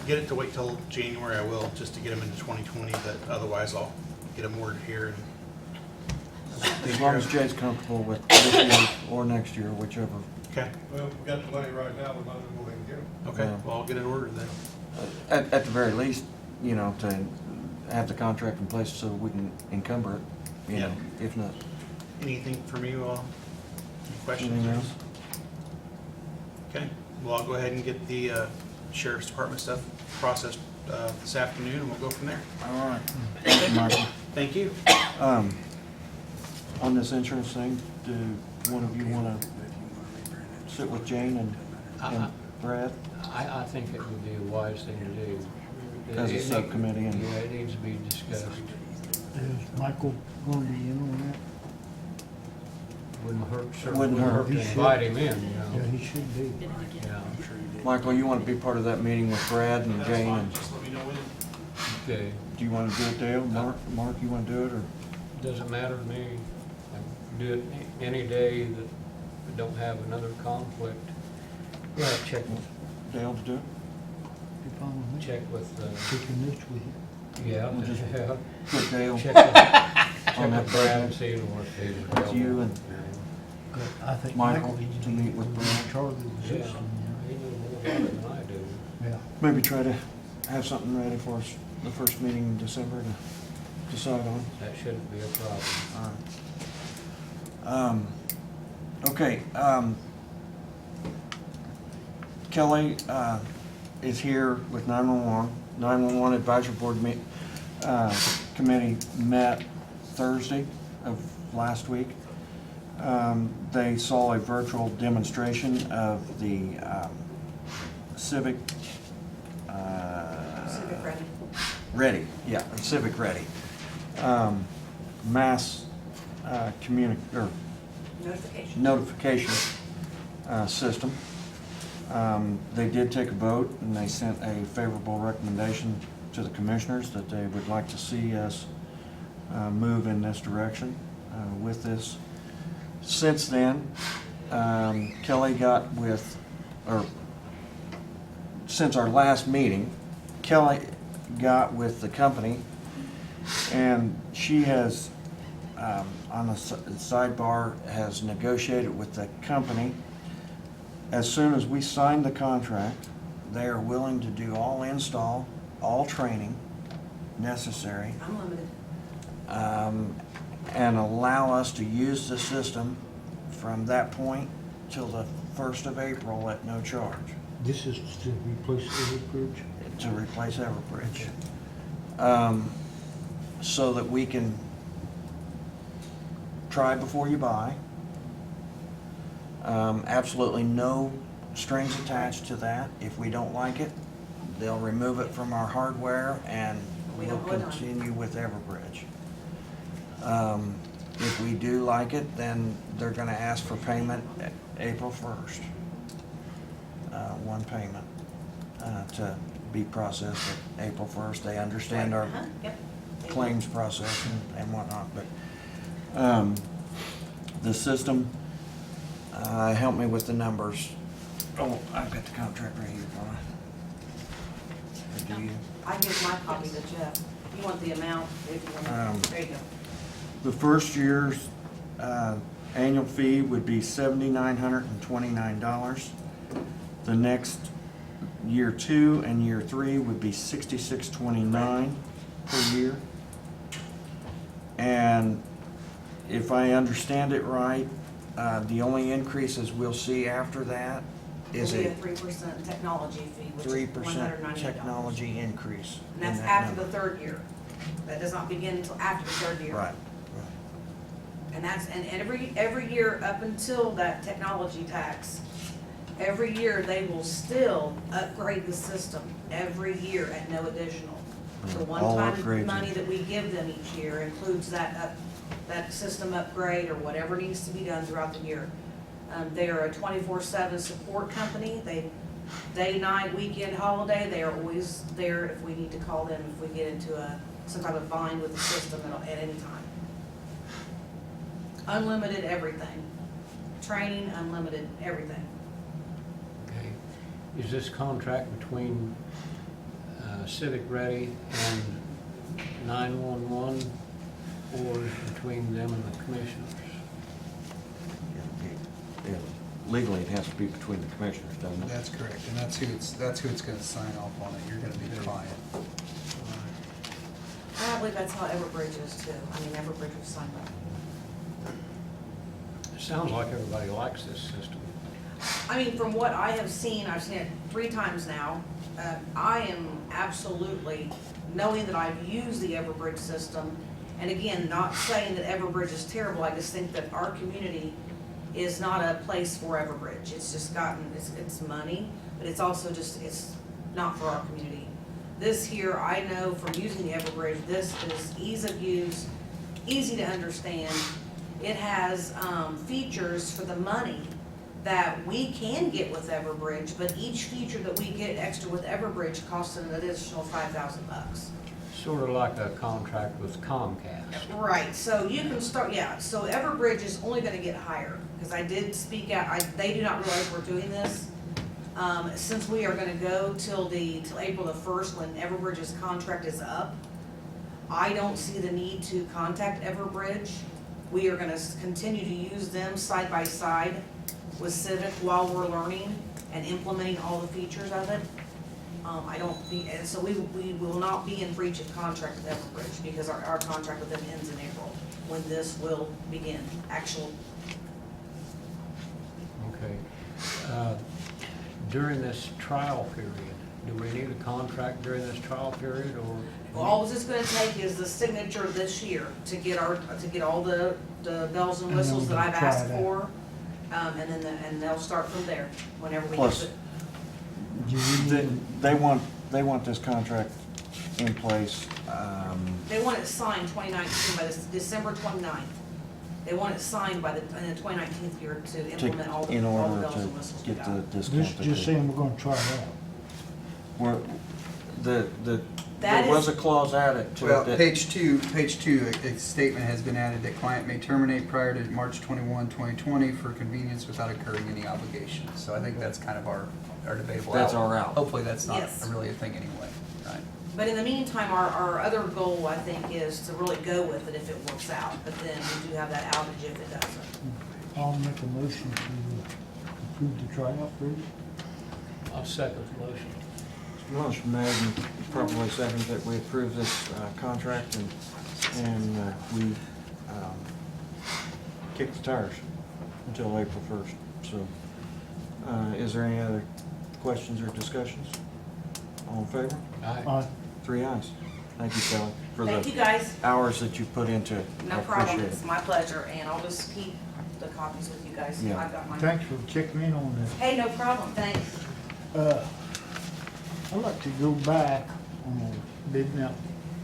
get it to wait till January, I will, just to get them into 2020, but otherwise I'll get them ordered here. As long as Jay's comfortable with this year or next year, whichever. Okay, Well, we got the money right now, we might as well go ahead and get them. okay, Yeah. well, I'll get it ordered then. At the very least, to have the contract in place so we can encumber it, Yeah. if not. Anything from you all? Any questions? Anything else? Okay, well, I'll go ahead and get the Sheriff's Department stuff processed this afternoon, and we'll go from there. All right. Thank you, Michael. Thank you. On this insurance thing, do one of you want to sit with Jane and Brad? I think it would be a wise thing to do. As a It need- subcommittee and- Yeah, it needs to be discussed. Is Michael going to be in on that? Wouldn't hurt, certainly Wouldn't wouldn't hurt. hurt to He should. invite him in, Yeah, he should be. Yeah, Michael, you want to be part of that meeting with Brad and That's Jane? fine, And just let me know when. okay. do you want to do it, Dale? Mark, you want to do it, or? Doesn't matter to me. I can do it any day that I don't have another conflict. Yeah, check with, Dale to do it? You follow me? check with, Taking this with you. yeah, We'll just- yeah. Put Dale Check with, check on that with Brad and budget. see what he's With available. you and But I think Michael Michael needs to meet with be Brad. in charge of the Yeah, system. he knows more about it than I do. Yeah. maybe try to have something ready for us the first meeting in December to decide on. That shouldn't be a problem. All right. Okay, Kelly is here with 911. 911 Advisory Board Committee met Thursday of last week. They saw a virtual demonstration of the Civic Ready, yeah, Civic Ready. Mass notification system. They did take a vote and they sent a favorable recommendation to the commissioners that they would like to see us move in this direction with this. Since then, Kelly got with, or since our last meeting, Kelly got with the company and she has, on the sidebar, has negotiated with the company. As soon as we sign the contract, they are willing to do all install, all training necessary. Unlimited. And allow us to use the system from that point till the 1st of April at no charge, This is to replace Everbridge? to replace Everbridge. So that we can try before you buy. Absolutely no strings attached to that. If we don't like it, they'll remove it from our hardware and We we'll don't vote on it. continue with Everbridge. If we do like it, then they're gonna ask for payment April 1st. One payment, to be processed at April 1st. They understand our Yep. claims process and whatnot, but, the system, help me with the numbers. Oh, I've got the contract right here, Donna. Or do you? I give my copy to Jeff. You want the amount, if you want, there you go. The first year's annual fee would be $7,929. The next, year 2 and year 3 would be $66.29 per year. And if I understand it right, the only increases we'll see after that is It'll be a a 3% technology fee, which is 3% $198. technology increase. And that's in that after the number. 3rd year. That does not begin until after the 3rd year. Right. And that's, and every year up until that technology tax, every year they will still upgrade the system, every year at no additional. The All one-time upgrades. money that we give them each year includes that system upgrade or whatever needs to be done throughout the year. They are a 24/7 support company. They, day, night, weekend, holiday, they are always there if we need to call them, if we get into some type of bind with the system at any time. Unlimited everything. Training, unlimited everything. Okay. Is this contract between Civic Ready and 911, or is it between them and the commissioners? Yeah, legally, it has to be between the commissioners, doesn't it? That's correct, and that's who it's gonna sign off on it. You're gonna be the client. I believe that's how Everbridge is too. I mean, Everbridge was signed up. It sounds like everybody likes this system. I mean, from what I have seen, I've seen it 3 times now. I am absolutely, knowing that I've used the Everbridge system, and again, not saying that Everbridge is terrible, I just think that our community is not a place for Everbridge. It's just gotten, it's money, but it's also just, it's not for our community. This here, I know from using the Everbridge, this is ease of use, easy to understand. It has features for the money that we can get with Everbridge, but each feature that we get extra with Everbridge costs an additional $5,000. Sort of like a contract with Comcast. Right, so you can start, yeah, so Everbridge is only gonna get higher, because I did speak out, they do not realize we're doing this. Since we are gonna go till April the 1st, when Everbridge's contract is up, I don't see the need to contact Everbridge. We are gonna continue to use them side by side with Civic while we're learning and implementing all the features of it. I don't think, and so we will not be in breach of contract with Everbridge because our contract with them ends in April, when this will begin, actual. Okay. During this trial period, do we need a contract during this trial period, or? Well, all it's gonna take is the signature this year to get all the bells and whistles that I've asked for. And then, and they'll start from there, whenever we Plus, get it. Do we need, They want this contract in place, They want it signed 2019, by this December 29th. They want it signed by in the 2019 year to implement all in the order bells and to whistles we get got. the discount. just saying we're gonna try it out. Where, there That was a is- clause added to Well, it that. page two, a statement has been added that client may terminate prior to March 21, 2020 for convenience without incurring any obligation. So I think that's kind of our debatable out. That's our out. Hopefully that's not Yes. really a thing anyway, right? But in the meantime, our other goal, I think, is to really go with it if it works out. But then we do have that outage if it doesn't. I'll make a motion to approve the tryout period. I'll second the motion. Motion made and properly seconded that we approve this contract and we kick the tires until April 1st. So, is there any other questions or discussions? All in favor? Aye. 3 ayes. Thank you, Kelly, for Thank you, the guys. hours that you put into it. I No problem. appreciate It's it. my pleasure, and I'll just keep the copies with you guys. Yeah. I've got mine. Thanks for checking in on this. Hey, no problem. Thanks. I'd like to go back on bidding out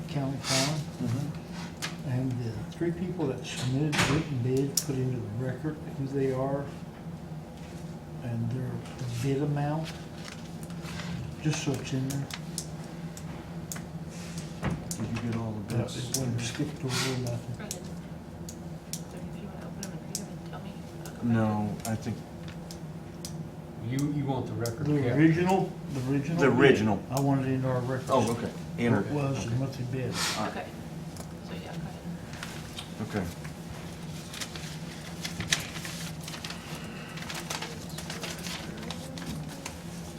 county farm, Mhm. and the 3 people that submitted written bids, put into the record who they are and their bid amount, just so it's in there. Did you get all the bids? It wasn't skipped over or nothing. Brendan, so if you wanna open them and read them and tell me. I'll go back. No, I think You want the record The kept? original. The original. bid, I wanted it into our records. Oh, okay. Enter. What it was and what they bid. Okay. So, yeah, go ahead. Okay.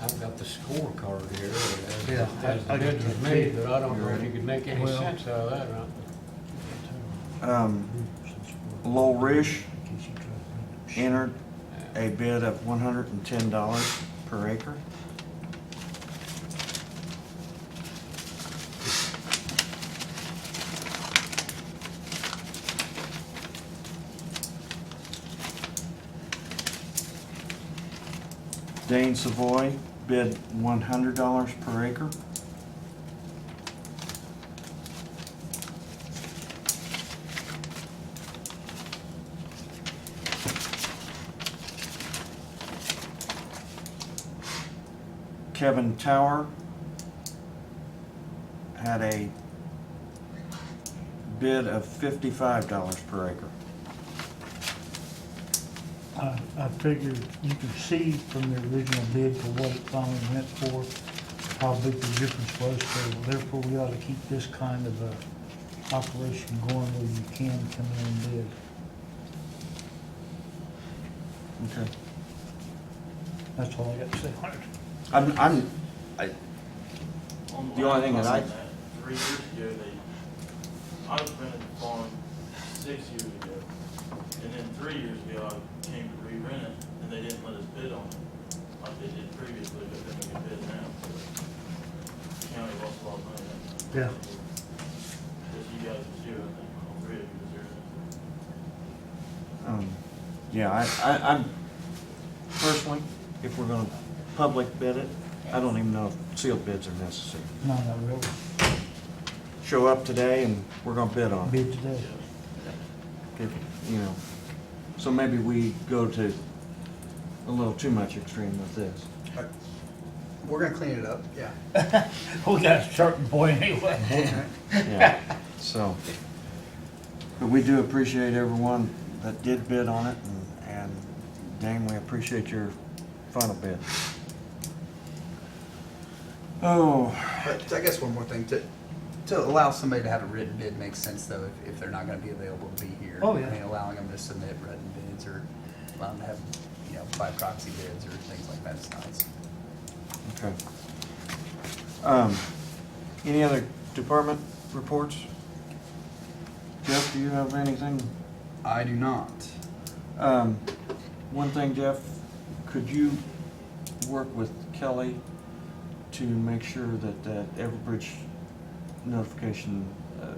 I've got the scorecard here Yeah, as the I bids got was the made, tape. but I don't know if you could make any Well- sense out of that, right? Lowell Rish In case you try to- entered a bid of $110 per acre. Dane Savoy bid $100 per acre. Kevin Tower had a bid of $55 per acre. I figured you could see from the original bid for what it finally went for, how big the difference was, so therefore we ought to keep this kind of a operation going where you can come in and bid. Okay. That's all I got to say on it. The only thing that I- 3 years ago, I was renting the farm 6 years ago. And then 3 years ago, I came to re-rent it, and they didn't let us bid on it, like they did previously, but then we can bid now. The county lost a lot of money that time. Yeah. Because you guys was here, I think, all 3 of you was here. Yeah, I'm personally, if we're gonna public bid it, I don't even know if sealed bids are necessary. No, not really. Show up today and we're gonna bid on it. Bid today. If, you know, so maybe we go to a little too much extreme with this. We're gonna clean it up, yeah. We got a starting point anyway. Yeah, so, but we do appreciate everyone that did bid on it, and Dane, we appreciate your final bid. Oh, But I guess one more thing, to allow somebody to have a written bid makes sense though, if they're not gonna be available to be here. Oh, yeah. I mean, allowing them to submit written bids or allowing them to have, by proxy bids or things like that is nice. okay. Any other department reports? Jeff, do you have anything? I do not. One thing, Jeff, could you work with Kelly to make sure that that Everbridge notification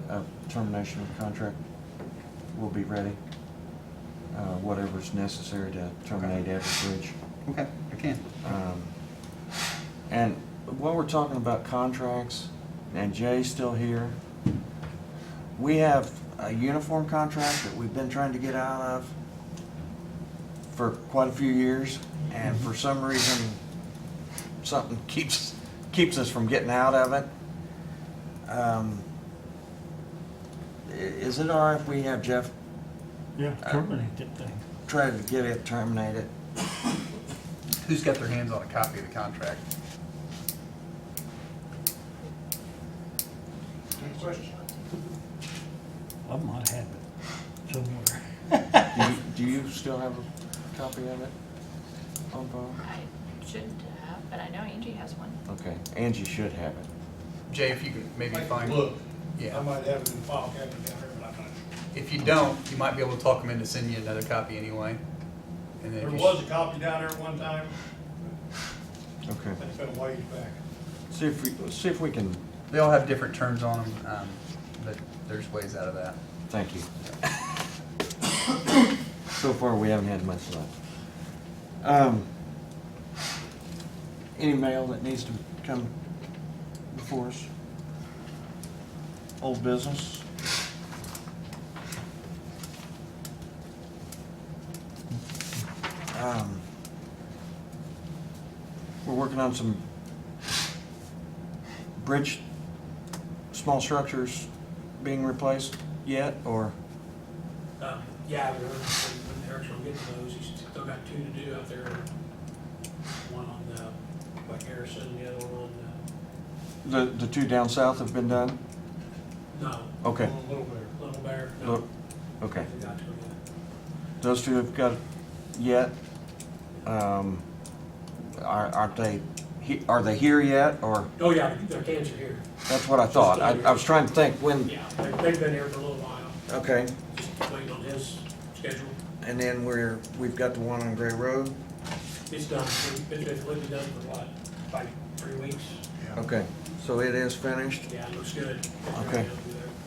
of termination of contract will be ready? Whatever's necessary to terminate Everbridge. Okay, I can. And while we're talking about contracts, and Jay's still here, we have a uniform contract that we've been trying to get out of for quite a few years, and for some reason, something keeps us from getting out of it. Is it all right if we have Jeff Yeah, terminate that thing. try to get it terminated? Who's got their hands on a copy of the contract? I might have it somewhere. Do you still have a copy of it on file? I shouldn't have, but I know Angie has one. Okay, Angie should have it. Jay, if you could maybe find. Look, Yeah. I might have it in the file cabinet down there, but I'm not sure. If you don't, you might be able to talk them into sending you another copy anyway. And then There if you was a copy down there at one time, Okay. that's been a ways back. See if we can, they all have different terms on them, but there's ways out of that. thank you. So far, we haven't had much luck. Any mail that needs to come before us? Old business? We're working on some bridge, small structures being replaced yet, or? Yeah, when Eric's gonna get to those, he's still got 2 to do out there. One on like Harrison, the other one on, The two down south have been done? no. Okay. Little Bear, no. Look, okay. We got to yet. Those two have got it yet? Aren't they, are they here yet, or? Oh, yeah, their cans are here. That's what I thought. I was trying to think when, Yeah, they've been here for a little while, okay. just waiting on his schedule. And then we've got the one on Gray Road? It's done, it's been completely done for what, like 3 weeks? Okay, so it is finished? Yeah, it looks good. Okay.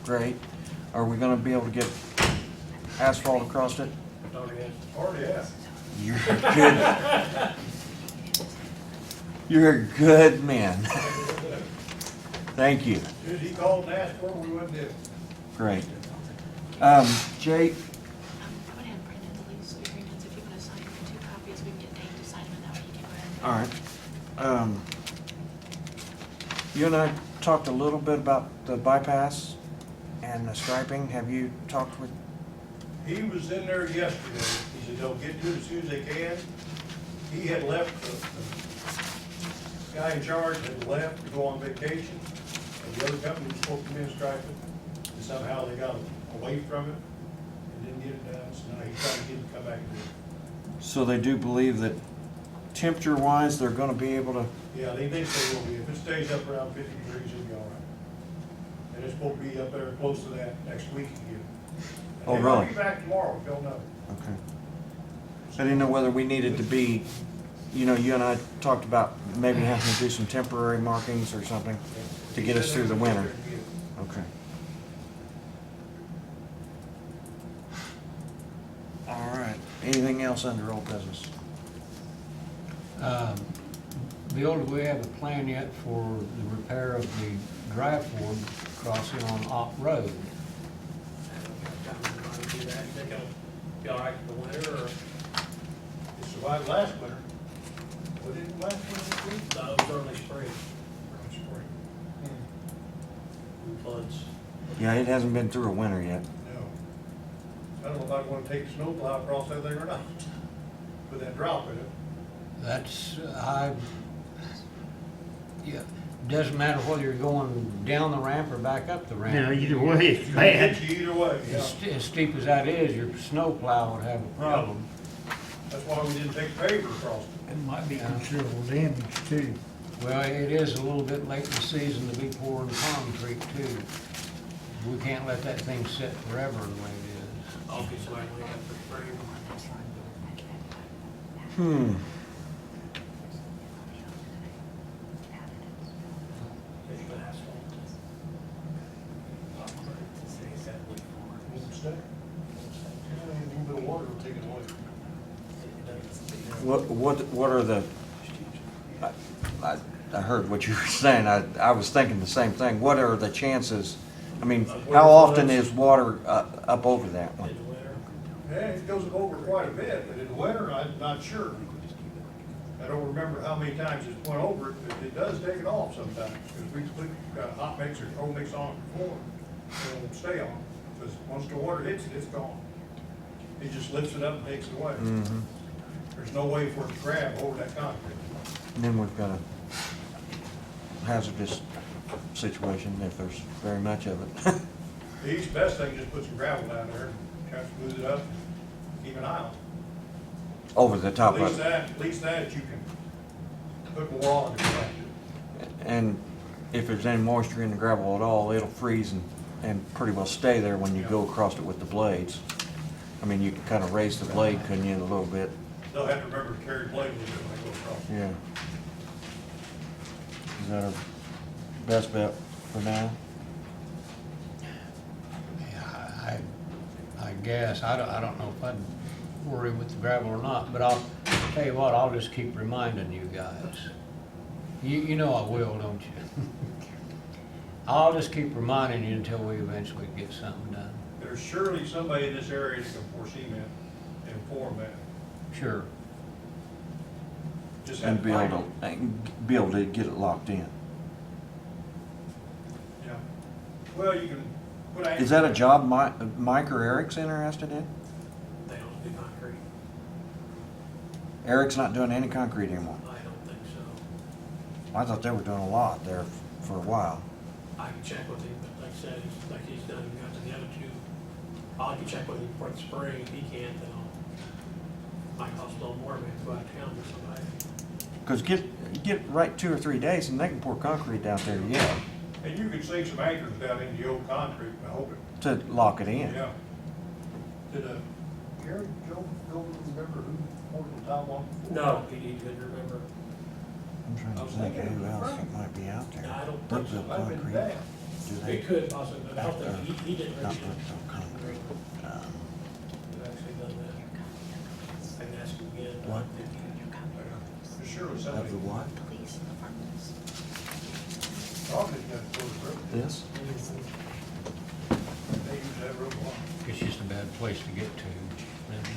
Great. Are we gonna be able to get asphalt across it? Already have. You're good. You're a good man. Thank you. As soon as he called and asked for it, we wouldn't do it. Great. Jay, Go ahead and print in the lease agreements if you want to sign them in 2 copies, we can get Dave to sign them and that way you can go ahead and. all right. You and I talked a little bit about the bypass and the striping. Have you talked with? He was in there yesterday. He said they'll get to it as soon as they can. He had left, the guy in charge had left to go on vacation. And the other company was supposed to come in and stripe it. And somehow they got away from it and didn't get it done. So now he's trying to get it to come back and do it. So they do believe that temperature-wise, they're gonna be able to, Yeah, they think they will be. If it stays up around 50 degrees, it'll be all right. And it's supposed to be up there close to that next week again. Oh, And they might really? be back tomorrow, don't know. okay. I didn't know whether we needed to be, you and I talked about maybe having to do some temporary markings or something to get us through the winter. Okay. All right. Anything else under old business? Bill, do we have a plan yet for the repair of the drive ford crossing on Opp Road? Do that, you think it'll be all right for the winter, or? It survived last winter. What did it last winter? No, it was early spring, Early spring. floods. Yeah, it hasn't been through a winter yet. No. I don't know if I'd want to take the snowplow across that thing or not. With that drop in it. That's, yeah, doesn't matter whether you're going down the ramp or back up the ramp. Yeah, either way, it's It'll bad. hit you either way, yeah. As steep as that is, your snowplow would have a problem. That's why we didn't take paver across it. It might be considerable damage too. Well, it is a little bit late in the season to be pouring concrete too. We can't let that thing sit forever the way it is. Obviously, we have to spring. What are the, I heard what you were saying, I was thinking the same thing. What are the chances, I mean, how often is water up over that one? In the winter. Yeah, it goes over quite a bit, but in the winter, I'm not sure. I don't remember how many times it's went over it, but it does take it off sometimes, because we put hot mix or cold mix on it before, it won't stay on, because once the water hits it, it's gone. It just lifts it up and takes it away. Mhm. There's no way for it to grab over that concrete. And then we've got a hazardous situation if there's very much of it. The east best thing, just put some gravel down there, and try to smooth it up, keep an eye on it. Over the top At of least it. that, at least that you can put more on if you have to. And if there's any moisture in the gravel at all, it'll freeze and pretty well stay there when you go across it with the blades. I mean, you can kind of raise the blade, couldn't you, a little bit? They'll have to remember to carry blade with it when they go across. Yeah. Is that our best bet for now? Yeah, I guess, I don't know if I'd worry with the gravel or not, but I'll tell you what, I'll just keep reminding you guys. You know I will, don't you? I'll just keep reminding you until we eventually get something done. There's surely somebody in this area that can pour cement and inform that. Sure. Just have And to be find able them. to, and be able to get it locked in. Yeah. Well, you can put anchors. Is that a job Mike or Eric's interested in? They don't do concrete. Eric's not doing any concrete anymore. I don't think so. I thought they were doing a lot there for a while. I can check with him, but like I said, he's, like he's done, got to the other two. I'll have to check with him for the spring. If he can't, then might cost a little more, maybe go out of town with somebody. Because get right 2 or 3 days and they can pour concrete down there, yeah, And you can sink some anchors down into the old concrete, I hope it, to lock it in. yeah. Did, Gary, Joe, remember who poured the tile on? No, he didn't remember. I'm trying to think of who else that might be out there. No, I don't think so. Brookville I've been Concrete, down. do It they? could possibly, but I don't think, he didn't Not really Brookville Concrete. have actually done that. I can ask him again. What? There's surely Of somebody. the what? Probably got to pour the road. This? They use that road a lot. It's just a bad place to get to.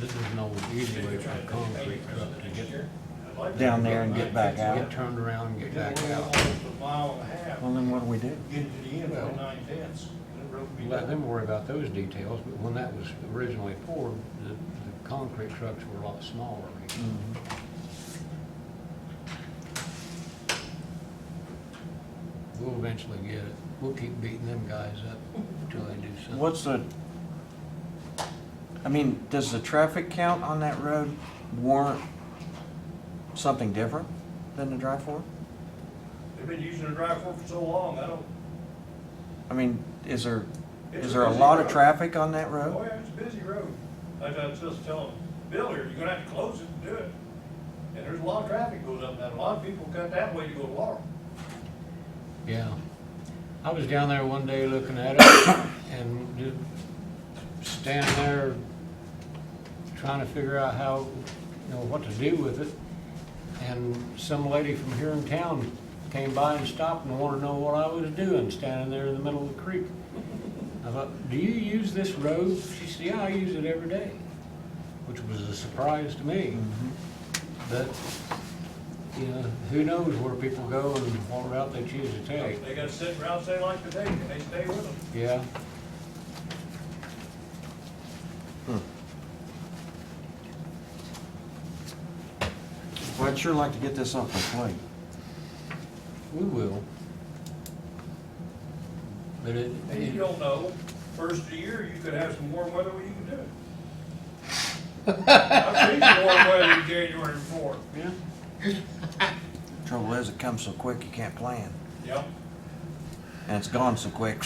There's no easy way for a concrete truck to get I'd like to- Down there and get back out? get turned around and get back out. Almost a mile and a half, Well, then what do we do? get it to the end Well, for 9/10. That road would be Let done. them worry about those details, but when that was originally poured, the concrete trucks were a lot smaller. We'll eventually get it. We'll keep beating them guys up until they do something. What's the, I mean, does the traffic count on that road warrant something different than the drive-for? They've been using the drive for so long, I don't, I mean, is there It's a a busy lot of road. traffic on that oh road? yeah, it's a busy road. Like I was just telling Bill here, you're gonna have to close it and do it. And there's a lot of traffic goes up that, a lot of people cut that way to go to Laurel. Yeah. I was down there one day looking at it and just standing there trying to figure out how, what to do with it. And some lady from here in town came by and stopped and wanted to know what I was doing, standing there in the middle of the creek. I thought, do you use this road? She said, yeah, I use it every day, which was a surprise to me. But, who knows where people go and what route they choose to take. They gotta sit around, say like today, and they stay with them. Yeah. Well, I'd sure like to get this off the plate. We will. But And you don't know, first of the year, you could have some warm weather where you can do it. I've seen some warm weather in January before. yeah. Trouble is, it comes so quick you can't plan, Yep. and it's gone so quick.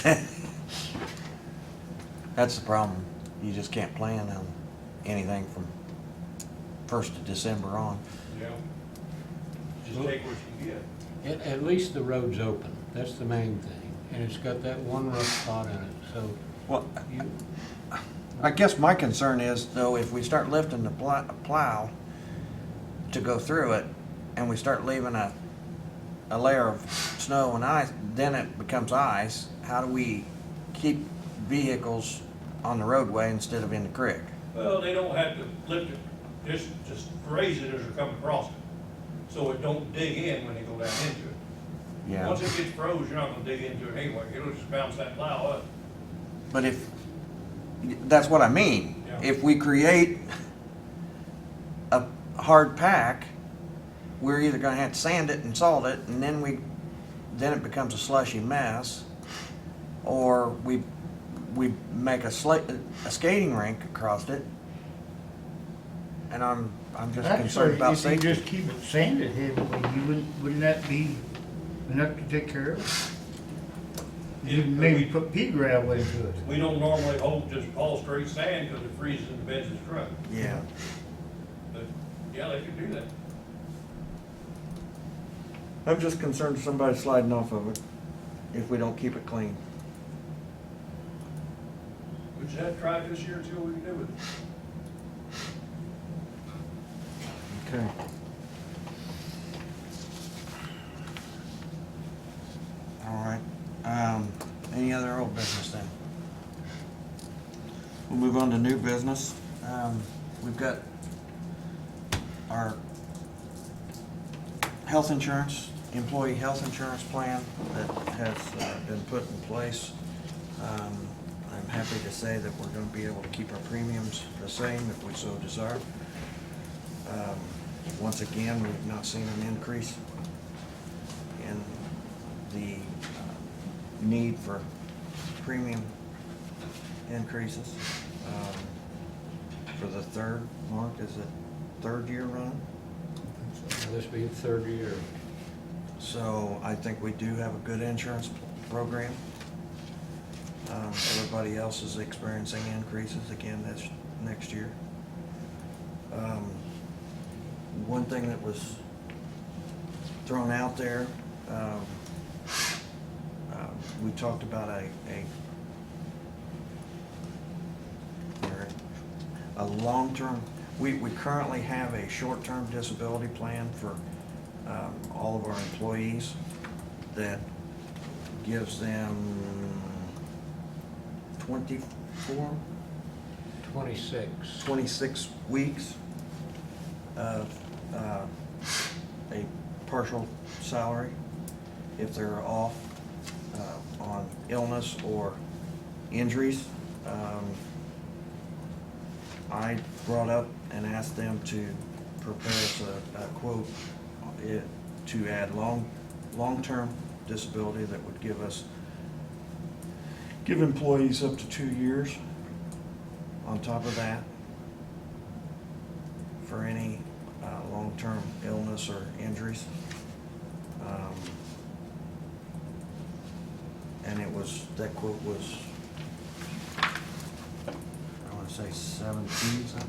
That's the problem. You just can't plan on anything from 1st of December on. Yep. Just take what you get. At least the road's open, that's the main thing, and it's got that one rough spot in it, so Well, you, I guess my concern is, though, if we start lifting the plow to go through it, and we start leaving a layer of snow and ice, then it becomes ice. How do we keep vehicles on the roadway instead of in the creek? Well, they don't have to lift it, just raise it as they're coming across it, so it don't dig in when they go down into it. Yeah. Once it gets froze, you're not gonna dig into it anyway, it'll just bounce that plow up. But if, that's what I mean. Yeah. If we create a hard pack, we're either gonna have to sand it and salt it, and then it becomes a slushy mess, or we make a skating rink across it. And I'm just concerned about Actually, if safety. you just keep it sanded heavily, wouldn't that be enough to take care of it? You Yeah, but maybe we- put pea gravel into it. We don't normally hold just all straight sand, cause it freezes in the beds of the truck, Yeah. but, yeah, they could do that. I'm just concerned of somebody sliding off of it if we don't keep it clean. We just have to try it this year and see what we can do with it. Okay. All right. Any other old business then? We'll move on to new business. We've got our health insurance, employee health insurance plan that has been put in place. I'm happy to say that we're going to be able to keep our premiums the same if we so desire. Once again, we've not seen an increase in the need for premium increases. For the third, Mark, is it third year running? this be the third year. So I think we do have a good insurance program. Everybody else is experiencing increases again this next year. One thing that was thrown out there, we talked about a long-term, we currently have a short-term disability plan for all of our employees that gives them 26 weeks of a partial salary if they're off on illness or injuries. I brought up and asked them to prepare us a quote to add long-term disability that would give employees up to 2 years on top of that for any long-term illness or injuries. And that quote was, I want to say 17 something.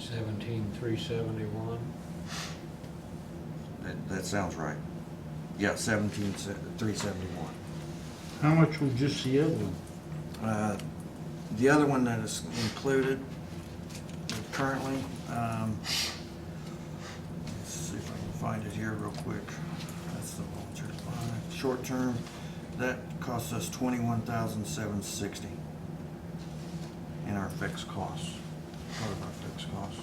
$17,371. That sounds right. Yeah, 17,371. How much was just the other one? The other one that is included currently, let's see if I can find it here real quick. That's the long-term. Short-term, that costs us $21,760 in our fixed costs, part of our fixed costs.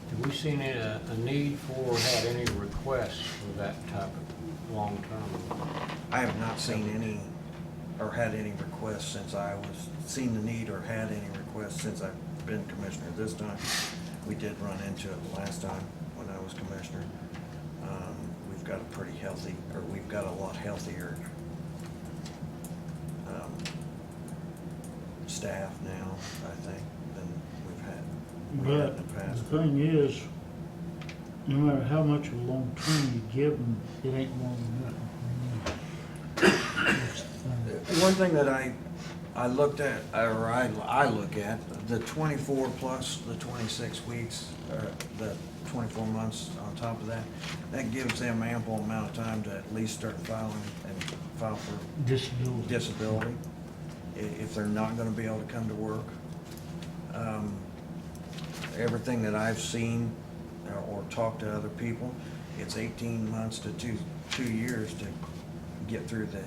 Have we seen a need for, had any requests for that type of long-term? I have not seen any, or had any requests since seen the need or had any requests since I've been commissioner this time. We did run into it last time when I was commissioner. We've we've got a pretty healthy, or we've got a lot healthier staff now, I think, than we've had in But the the past. thing is, no matter how much of a long term you give them, it ain't long enough. That's the thing. One thing that I looked at, or I look at, the 24 plus the 26 weeks, or the 24 months on top of that, that gives them ample amount of time to at least start filing and file for Disability. disability, if they're not gonna be able to come to work. Everything that I've seen or talked to other people, it's 18 months to two years to get through the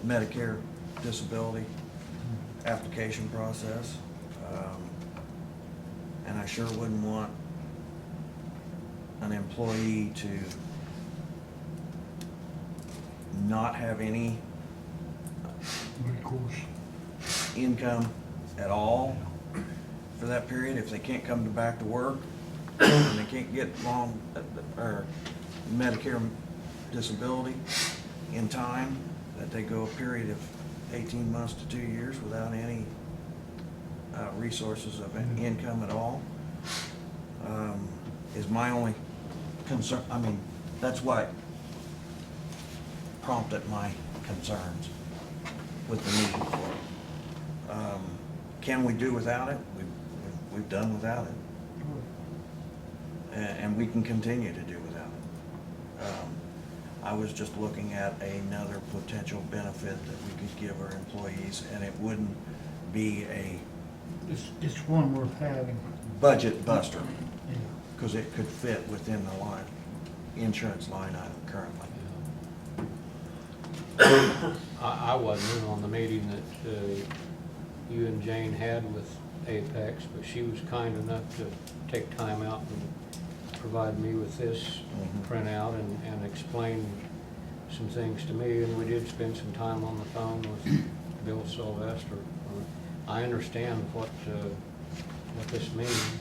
Medicare disability application process. And I sure wouldn't want an employee to not have any Recourse. income at all for that period, if they can't come back to work and they can't get long, or Medicare disability in time, that they go a period of 18 months to 2 years without any resources of income at all, is my only concern. I mean, that's what prompted my concerns with the need for it. Can we do without it? We've done without it. And we can continue to do without it. I was just looking at another potential benefit that we could give our employees, and it wouldn't be a It's one worth having. budget buster, Yeah. because it could fit within the insurance line item currently. I wasn't in on the meeting that you and Jane had with Apex, but she was kind enough to take time out and provide me with this printout and explain some things to me, and we did spend some time on the phone with Bill Sylvester. I understand what this means.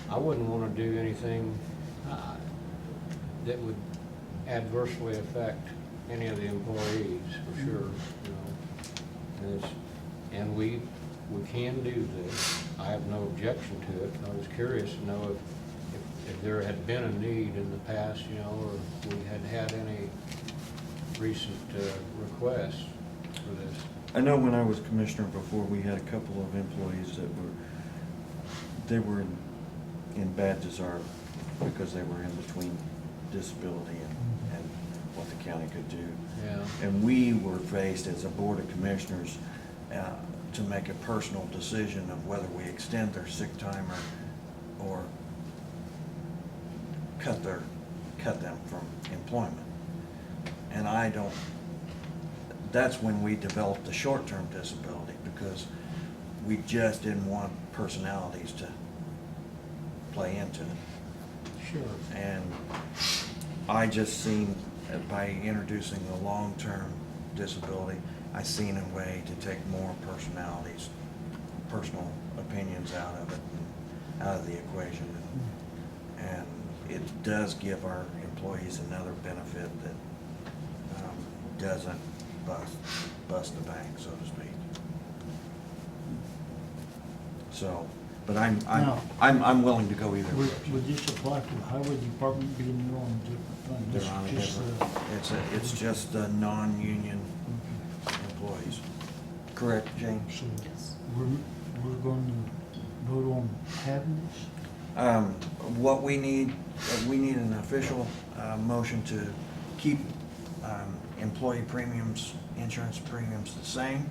I wouldn't want to do anything that would adversely affect any of the employees, for sure, you know. And we can do this. I have no objection to it. I was curious to know if there had been a need in the past, you know, or we had any recent requests for this. I know when I was commissioner before, we had a couple of employees that were in bad deserve because they were in between disability and what the county could do. Yeah. And we were faced as a board of commissioners to make a personal decision of whether we extend their sick time or cut them from employment. And that's when we developed the short-term disability, because we just didn't want personalities to play into it. Sure. And I just seen, by introducing the long-term disability, I seen a way to take more personalities, personal opinions out of it, out of the equation. And it does give our employees another benefit that doesn't bust the bank, so to speak. So, but I'm willing to go either way. Would this apply to the highway department being there on a different thing? They're on a Just, different, it's just the non-union employees. Correct, Jane? So we're going to vote on having this? What we need an official motion to keep employee premiums, insurance premiums the same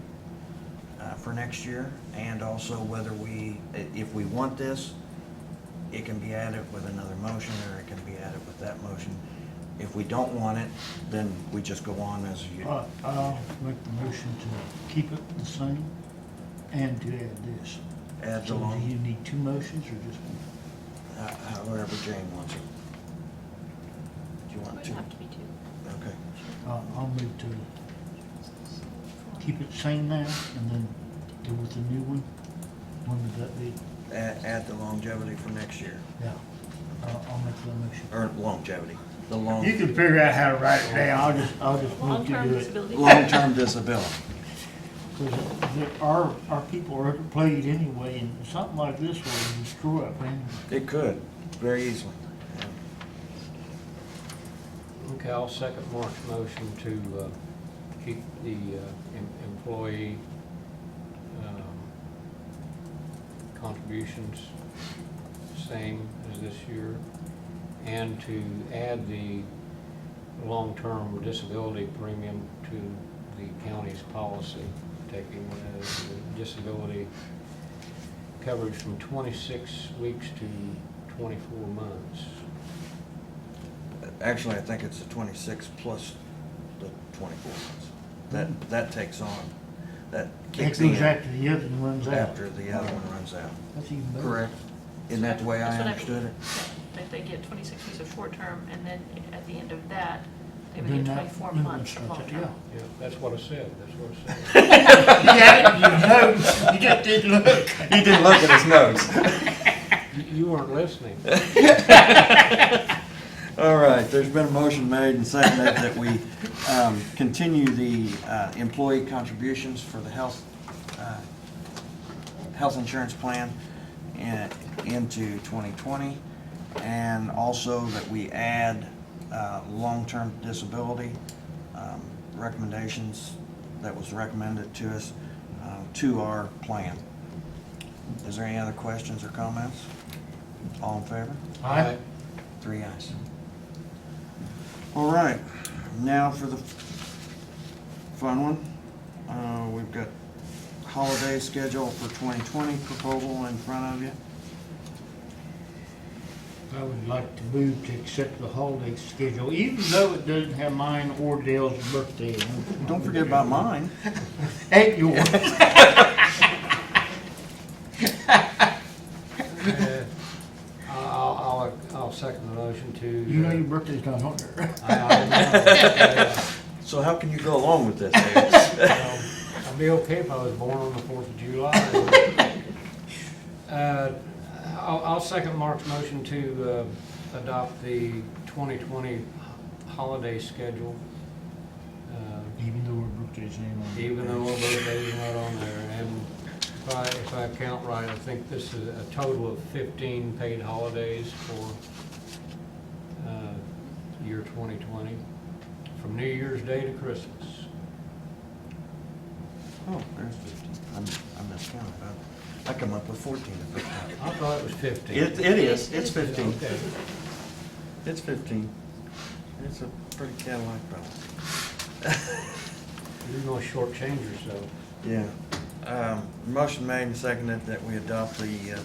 for next year, and also whether if we want this, it can be added with another motion, or it can be added with that motion. If we don't want it, then we just go on as you. I'll make the motion to keep it the same and to add this. Add the So do long, you need two motions or just one? however Jane wants it. Do you It want would two? have to be two. Okay. I'll move to keep it same now and then go with the new one. When would that be? Add the longevity for next year. Yeah. I'll make the motion. or longevity, the long, You can figure out how to write it down, I'll just move to Long-term do it. disability. long-term disability. Because our people are played anyway, and something like this will destroy a family. It could, very easily. Okay, I'll second Mark's motion to keep the employee contributions same as this year, and to add the long-term disability premium to the county's policy, taking the disability coverage from 26 weeks to 24 months. Actually, I think it's the 26 plus the 24 months. That takes on, that It kicks goes in after the other one runs out. after the other one runs out. That's even better. Correct? Isn't that the way That's I what understood it? Yeah, If they get 26 weeks of short-term, and then at the end of that, they would Then get that 24 limit months of starts at- long-term. Yeah, that's what I said, that's what I said. Yeah, you know, you just didn't look. He didn't look at his notes. You weren't listening. All right, there's been a motion made and seconded that we continue the employee contributions for the health insurance plan into 2020, and also that we add long-term disability recommendations that was recommended to us to our plan. Is there any other questions or comments? All in favor? Aye. 3 ayes. All right, now for the fun one. We've got holiday schedule for 2020 proposal in front of you. I would like to move to accept the holiday schedule, even though it doesn't have mine or Dale's birthday. Don't forget about mine. And yours. I'll second the motion to. You know your birthday's not on there. I know. So how can you go along with this, David? I'd be okay if I was born on the 4th of July. I'll second Mark's motion to adopt the 2020 holiday schedule, Even though our birthdays ain't on there. even though our birthday is not on there. And if I count right, I think this is a total of 15 paid holidays for year 2020, from New Year's Day to Christmas. Oh, there's 15. I miscounted. I come up with 14 the first time. I thought it was 15. It is. It's 15. Okay. It's 15. It's a pretty Cadillac problem. You're gonna shortchange yourself. Yeah. Motion made and seconded that we adopt the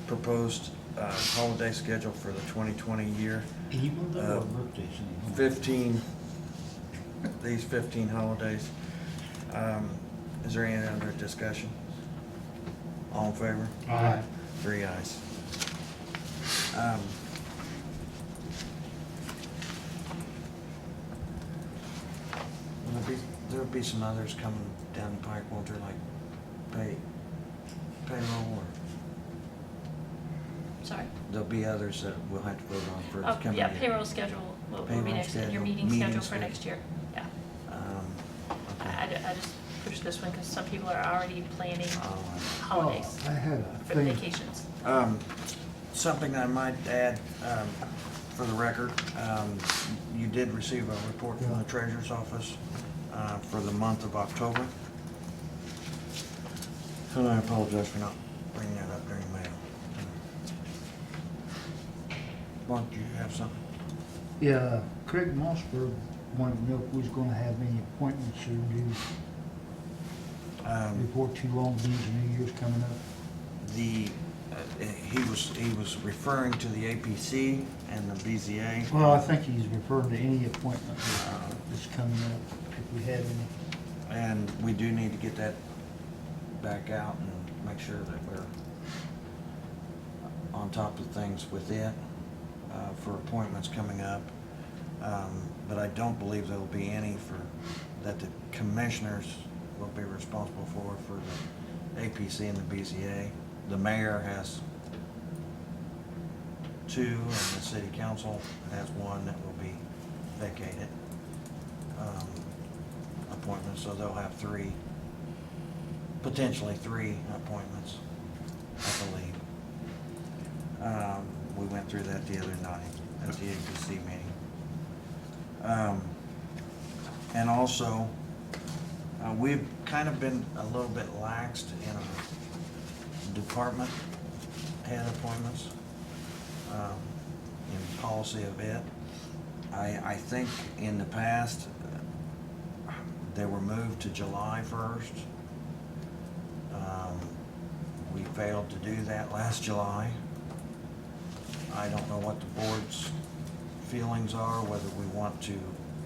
proposed holiday schedule for the 2020 year. Even though our birthdays ain't on. 15, these 15 holidays. Is there any other discussion? All in favor? Aye. 3 ayes. There'll be some others coming down the pike, won't there, like payroll, or Sorry? there'll be others that we'll have to vote on for Oh, coming yeah, year? payroll schedule will be Payroll next, your schedule, meeting meeting schedule for schedule. next year, yeah. Okay. I just pushed this one because some people are already planning Oh, holidays I had a for thing. vacations. Something I might add, for the record, you did receive a report from the treasurer's office, for the month of October. And I apologize for not bringing that up during the meeting. Mark, do you have something? Yeah, Craig Mossberg wanted to know if we was gonna have any appointments or do before too long, being the New Year's coming up. He was referring to the APC and the BZA. Well, I think he's referring to any appointment that's coming up, if we have any. And we do need to get that back out and make sure that we're on top of things with it for appointments coming up. But I don't believe there'll be any that the commissioners will be responsible for the APC and the BZA. The mayor has 2, and the city council has 1 that will be vacated. Appointments, so they'll have 3, potentially 3 appointments, I believe. We went through that the other night at the APC meeting. And also, we've kind of been a little bit laxed in our department head appointments, in policy of it. I think in the past, they were moved to July 1st. We failed to do that last July. I don't know what the board's feelings are, whether we want to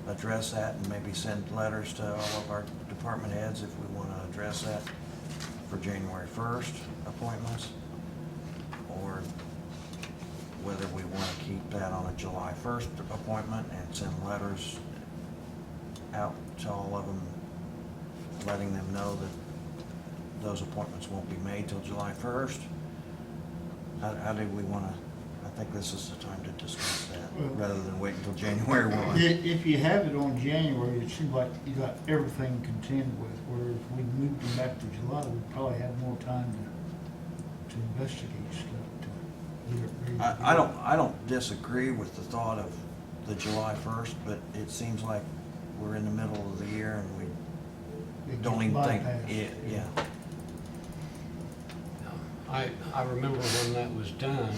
address that and maybe send letters to all of our department heads if we want to address that for January 1st appointments, or whether we want to keep that on a July 1st appointment and send letters out to all of them, letting them know that those appointments won't be made till July 1st. How do we want to, I think this is the time to discuss that, rather than wait until January 1. If you have it on January, it seems like you got everything to contend with, where if we moved them back to July, we'd probably have more time to investigate stuff, to get it ready. I don't disagree with the thought of the July 1st, but it seems like we're in the middle of the year and we It don't gets even think, bypassed. yeah. I remember when that was done,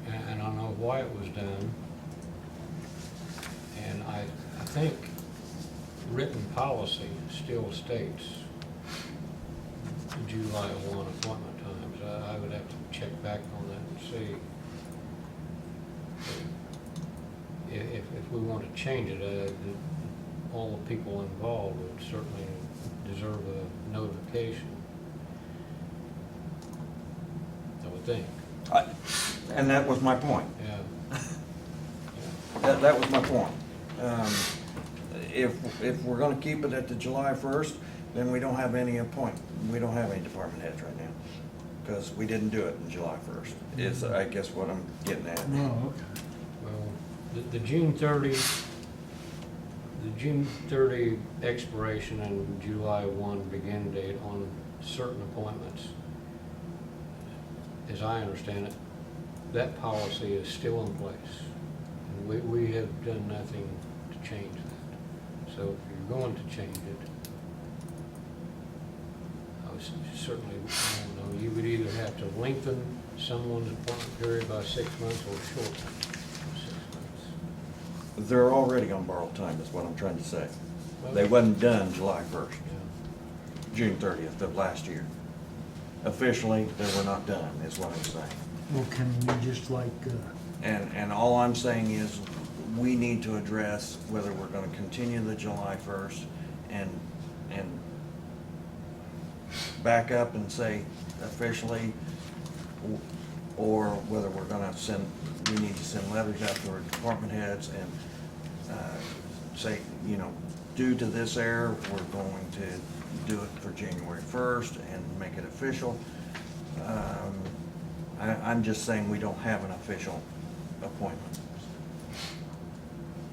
and I know why it was done. And I think written policy still states July 1 appointment times. I would have to check back on that and see. If we want to change it, all the people involved would certainly deserve a notification, I would think. And that was my point. Yeah. That was my point. If we're gonna keep it at the July 1st, then we don't have any we don't have any department heads right now, because we didn't do it in July 1st, is I guess what I'm getting at. No, okay. Well, the June 30 expiration and July 1 begin date on certain appointments, as I understand it, that policy is still in place. And we have done nothing to change that. So if you're going to change it, I would certainly, I don't know, you would either have to lengthen someone's appointment period by 6 months or shorten it by 6 months. They're already on borrowed time, is what I'm trying to say. Well, They wasn't done July 1st, yeah. June 30th of last year. Officially, they were not done, is what I'm saying. Well, can we just like, And all I'm saying is, we need to address whether we're gonna continue the July 1st and back up and say officially, or whether we're gonna we need to send letters out to our department heads and, say, due to this error, we're going to do it for January 1st and make it official. I'm just saying we don't have an official appointment,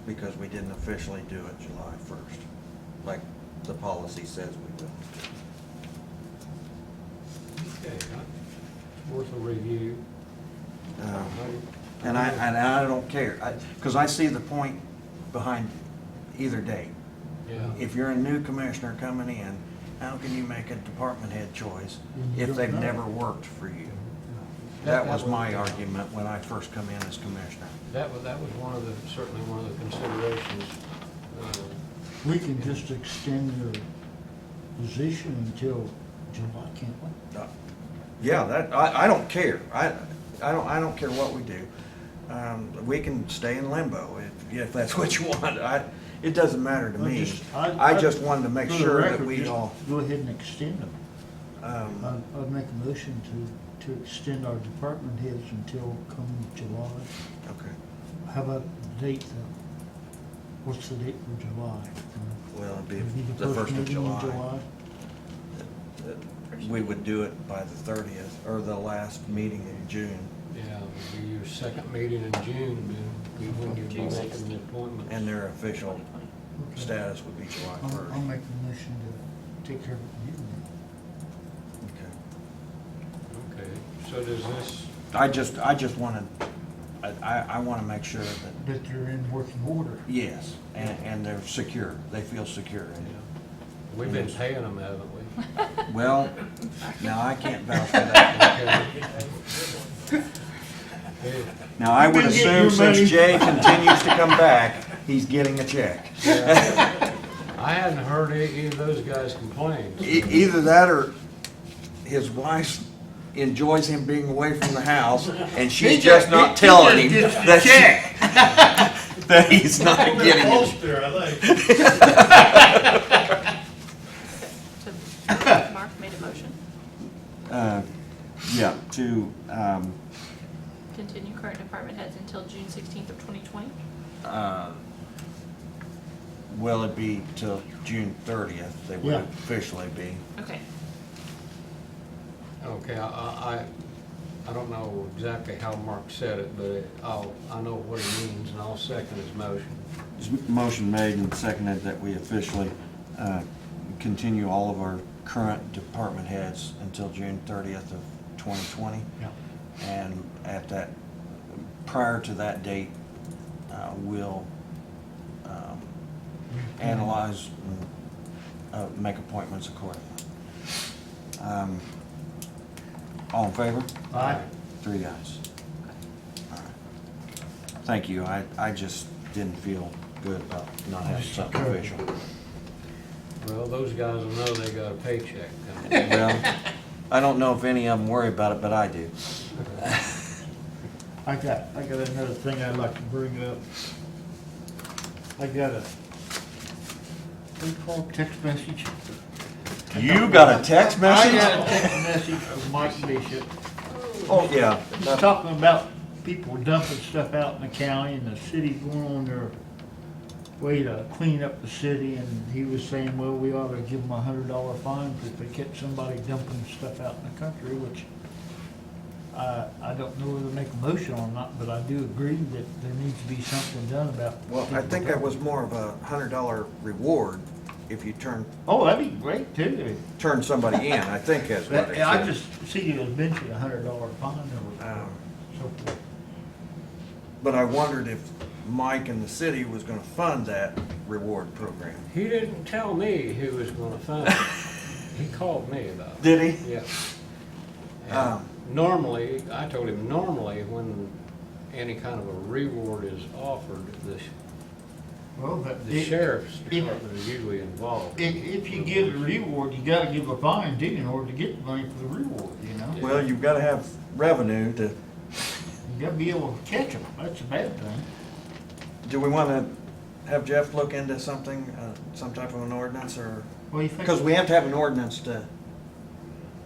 because we didn't officially do it July 1st, like the policy says we will. Okay, it's worth a review. And I don't care, because I see the point behind either date. Yeah. If you're a new commissioner coming in, how can you make a department head choice if they've never worked for you? That was my argument when I first come in as commissioner. That was certainly one of the considerations. we can just extend their position until July, can't we? Yeah, I don't care. I don't care what we do. We can stay in limbo if that's what you want. It doesn't matter to me. I just wanted to make For the sure that record, we just all. Go ahead and extend them. Um, I'd make a motion to extend our department heads until come July. Okay. How about the date, what's the date for July? Well, it'd be It'd be the 1st of meeting in July. We would do it by the 30th, or the last meeting in June. Yeah, Be your second meeting in June, then, when you'll be making the appointments. And their official status would be July I'll 1st. make the motion to take care of it. Okay. Okay, so does this, I just wanted, I want to make sure that, That they're in working order. yes, and they're secure. They feel secure. we've been paying them, haven't we? Well, now I can't vouch for that. Okay. Now, I would Been getting assume your since money. Jay continues to come back, he's getting a check. I hadn't heard any of those guys complain. Either that or his wife enjoys him being away from the house, and she's just not telling him that that he's not getting it. There, I think. So Mark made a motion, Yeah, to, continue current department heads until June 16th of 2020. well, it'd be till June 30th, they would Yeah. officially be. Okay. Okay, I don't know exactly how Mark said it, but I know what he means, and I'll second his motion. There's a motion made and seconded that we officially continue all of our current department heads until June 30th of 2020. Yeah. And at that, prior to that date, we'll analyze and make appointments accordingly. All in favor? Aye. 3 ayes. All right. Thank you. I just didn't feel good about not having something official. Well, those guys will know they got a paycheck coming. Well, I don't know if any of them worry about it, but I do. I got another thing I'd like to bring up. I got a, what do you call it, text message? You got a text I message? got a text message from Mike Bishop. Oh, yeah. He's talking about people dumping stuff out in the county and the city going on their way to clean up the city, and he was saying, well, we ought to give them $100 fine if they catch somebody dumping stuff out in the country, which I don't know whether to make a motion or not, but I do agree that there needs to be something done about. Well, I think that was more of a $100 reward if you Oh, that'd be great too. turn somebody in, I think that's what it I said. just see it was mentioned $100 fine or Um, so forth. But I wondered if Mike and the city was gonna fund that reward program. He didn't tell me who was gonna fund it. He called me about it. Did he? Yeah. Um, Normally, I told him, normally when any kind of a reward is offered, Well, the sheriff's department is usually involved. If you give a reward, you gotta give a fine too in order to get the money for the reward, you know? Well, you've gotta have revenue to, You gotta be able to catch them, that's a bad thing. do we wanna have Jeff look into something, some type of an ordinance, or? What do you think? Because we have to have an ordinance to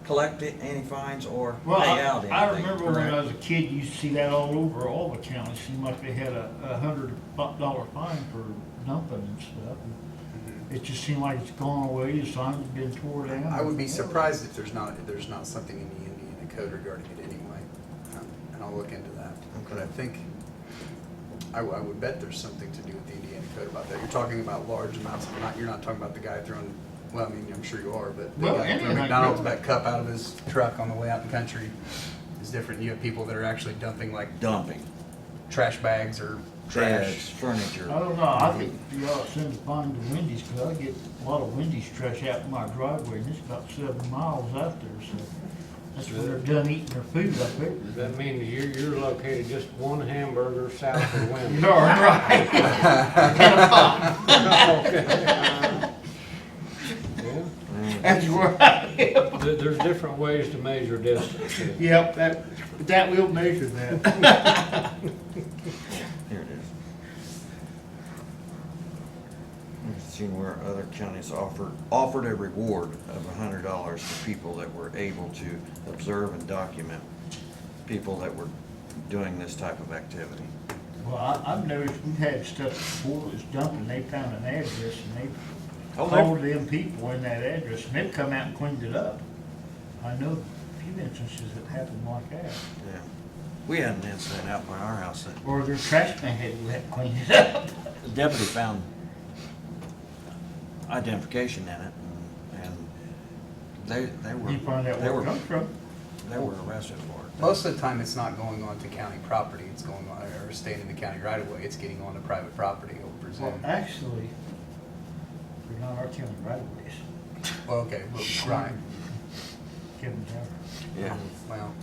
collect any fines or Well, pay out anything. I remember when I correct? was a kid, you used to see that all over all the counties, seemed like they had a $100 fine for dumping and stuff. It just seemed like it's gone away, the signs have been tore down. I would be surprised if there's not something in the Indiana code regarding it anyway, and I'll look into that. But I think, I would bet there's something to do with the Indiana code about that. You're talking about large amounts, you're not talking about the guy throwing, well, I mean, I'm sure you are, but the Well, guy any throwing night, McDonald's really. back cup out of his truck on the way out in the country is different. You have people that are actually dumping like Dumping, trash bags or trash. beds, furniture. I don't know, I think you ought to send a fine to Wendy's, cause I get a lot of Wendy's trash out in my driveway, and it's about 7 miles out there, so. That's when they're done eating their food up there. Does that mean that you're located just one hamburger south of Wimby? You're right. Okay. Yeah. That's where I am. There's different ways to measure distance. Yep, that will measure that. Here it is. We've seen where other counties offered a reward of $100 to people that were able to observe and document people that were doing this type of activity. Well, I've noticed we've had stuff before that was dumping, they found an address and they Oh, called them people in that address and they've come out and cleaned it up. I know a few instances that happened like that. Yeah. We had an incident out by our house that Or their trash man had to let clean it up. the deputy found identification in it, and they were, You find out they where it were, comes from. they were arrested for it. Most of the time, it's not going on to county property, it's going on, or staying in the county right away, it's getting on to private property, I would Well, presume. actually, they're not our county right of ways. Well, okay, well, right, Kevin's ours. Yeah. well,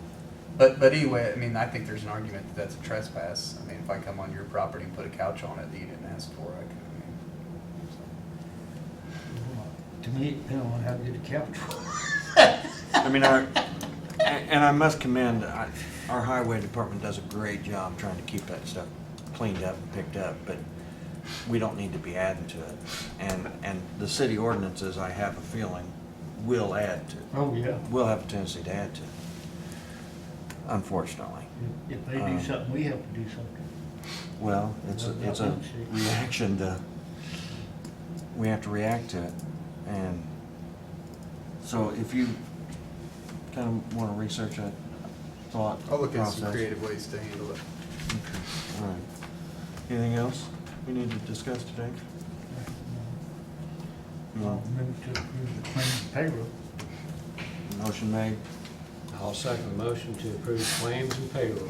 but anyway, I mean, I think there's an argument that that's a trespass. I mean, if I come on your property and put a couch on it that you didn't ask for, I could, To me, it depends on how good the couch was. I mean, and I must commend, our highway department does a great job trying to keep that stuff cleaned up and picked up, but we don't need to be adding to it. And the city ordinances, I have a feeling, will add to, Oh, yeah. will have a tendency to add to it, unfortunately. If they do something, we have to do something. Well, it's a reaction to, we have to react to it. And so if you kind of want to research that thought I'll look at process. some creative ways to handle it. Okay, all right. Anything else we need to discuss today? I'll move to approve the claims payroll. Motion made, I'll second the motion to approve claims and payroll.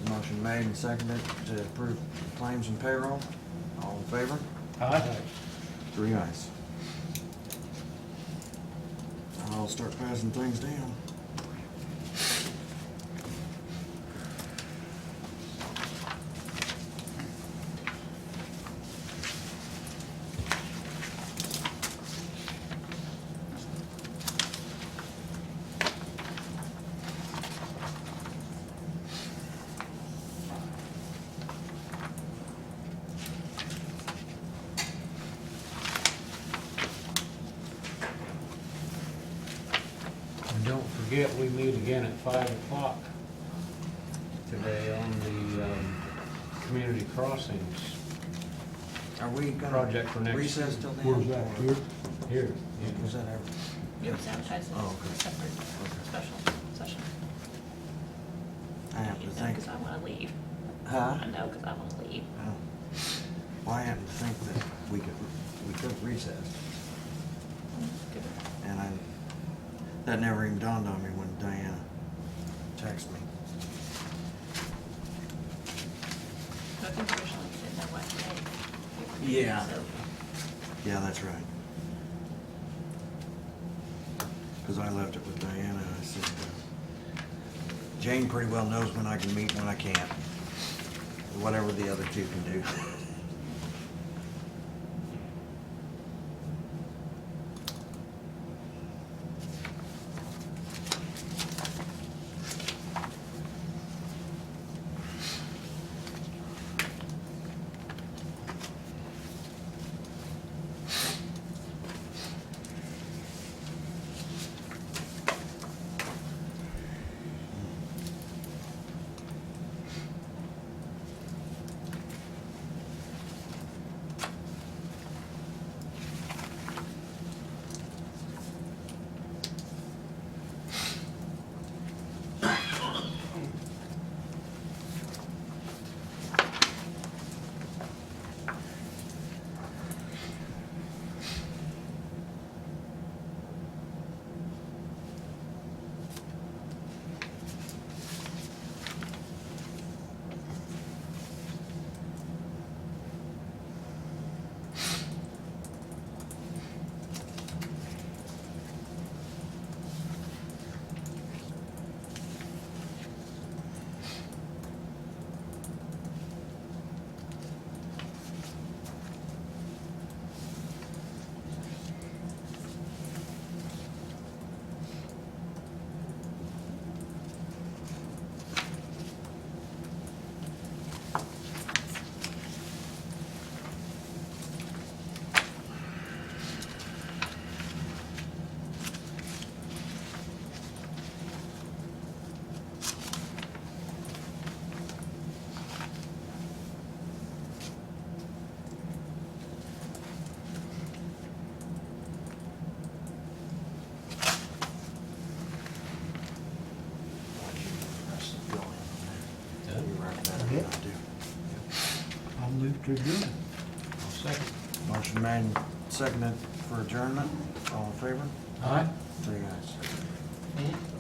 motion made and seconded to approve claims and payroll. All in favor? Aye. 3 ayes. I'll start passing things down. And don't forget, we meet again at 5 o'clock today on the community crossings Are we gonna project for next year. recess till then? Where's that, or- here? Here. Was that ever? It was advertised Oh, as okay. a separate special session. I happen to You know, think, because I want to leave. huh? I know, because I want to leave. Oh. Well, I happen to think that we could recess. Good. And that never even dawned on me when Diana texted me. I think originally you didn't know what day. Yeah. So, Yeah, that's right. Because I left it with Diana, I said, Jane pretty well knows when I can meet and when I can't. Whatever the other two can do. Yeah. I'll move to adjourn. I'll second. Motion made and seconded for adjournment. All in favor? All right. 3 ayes.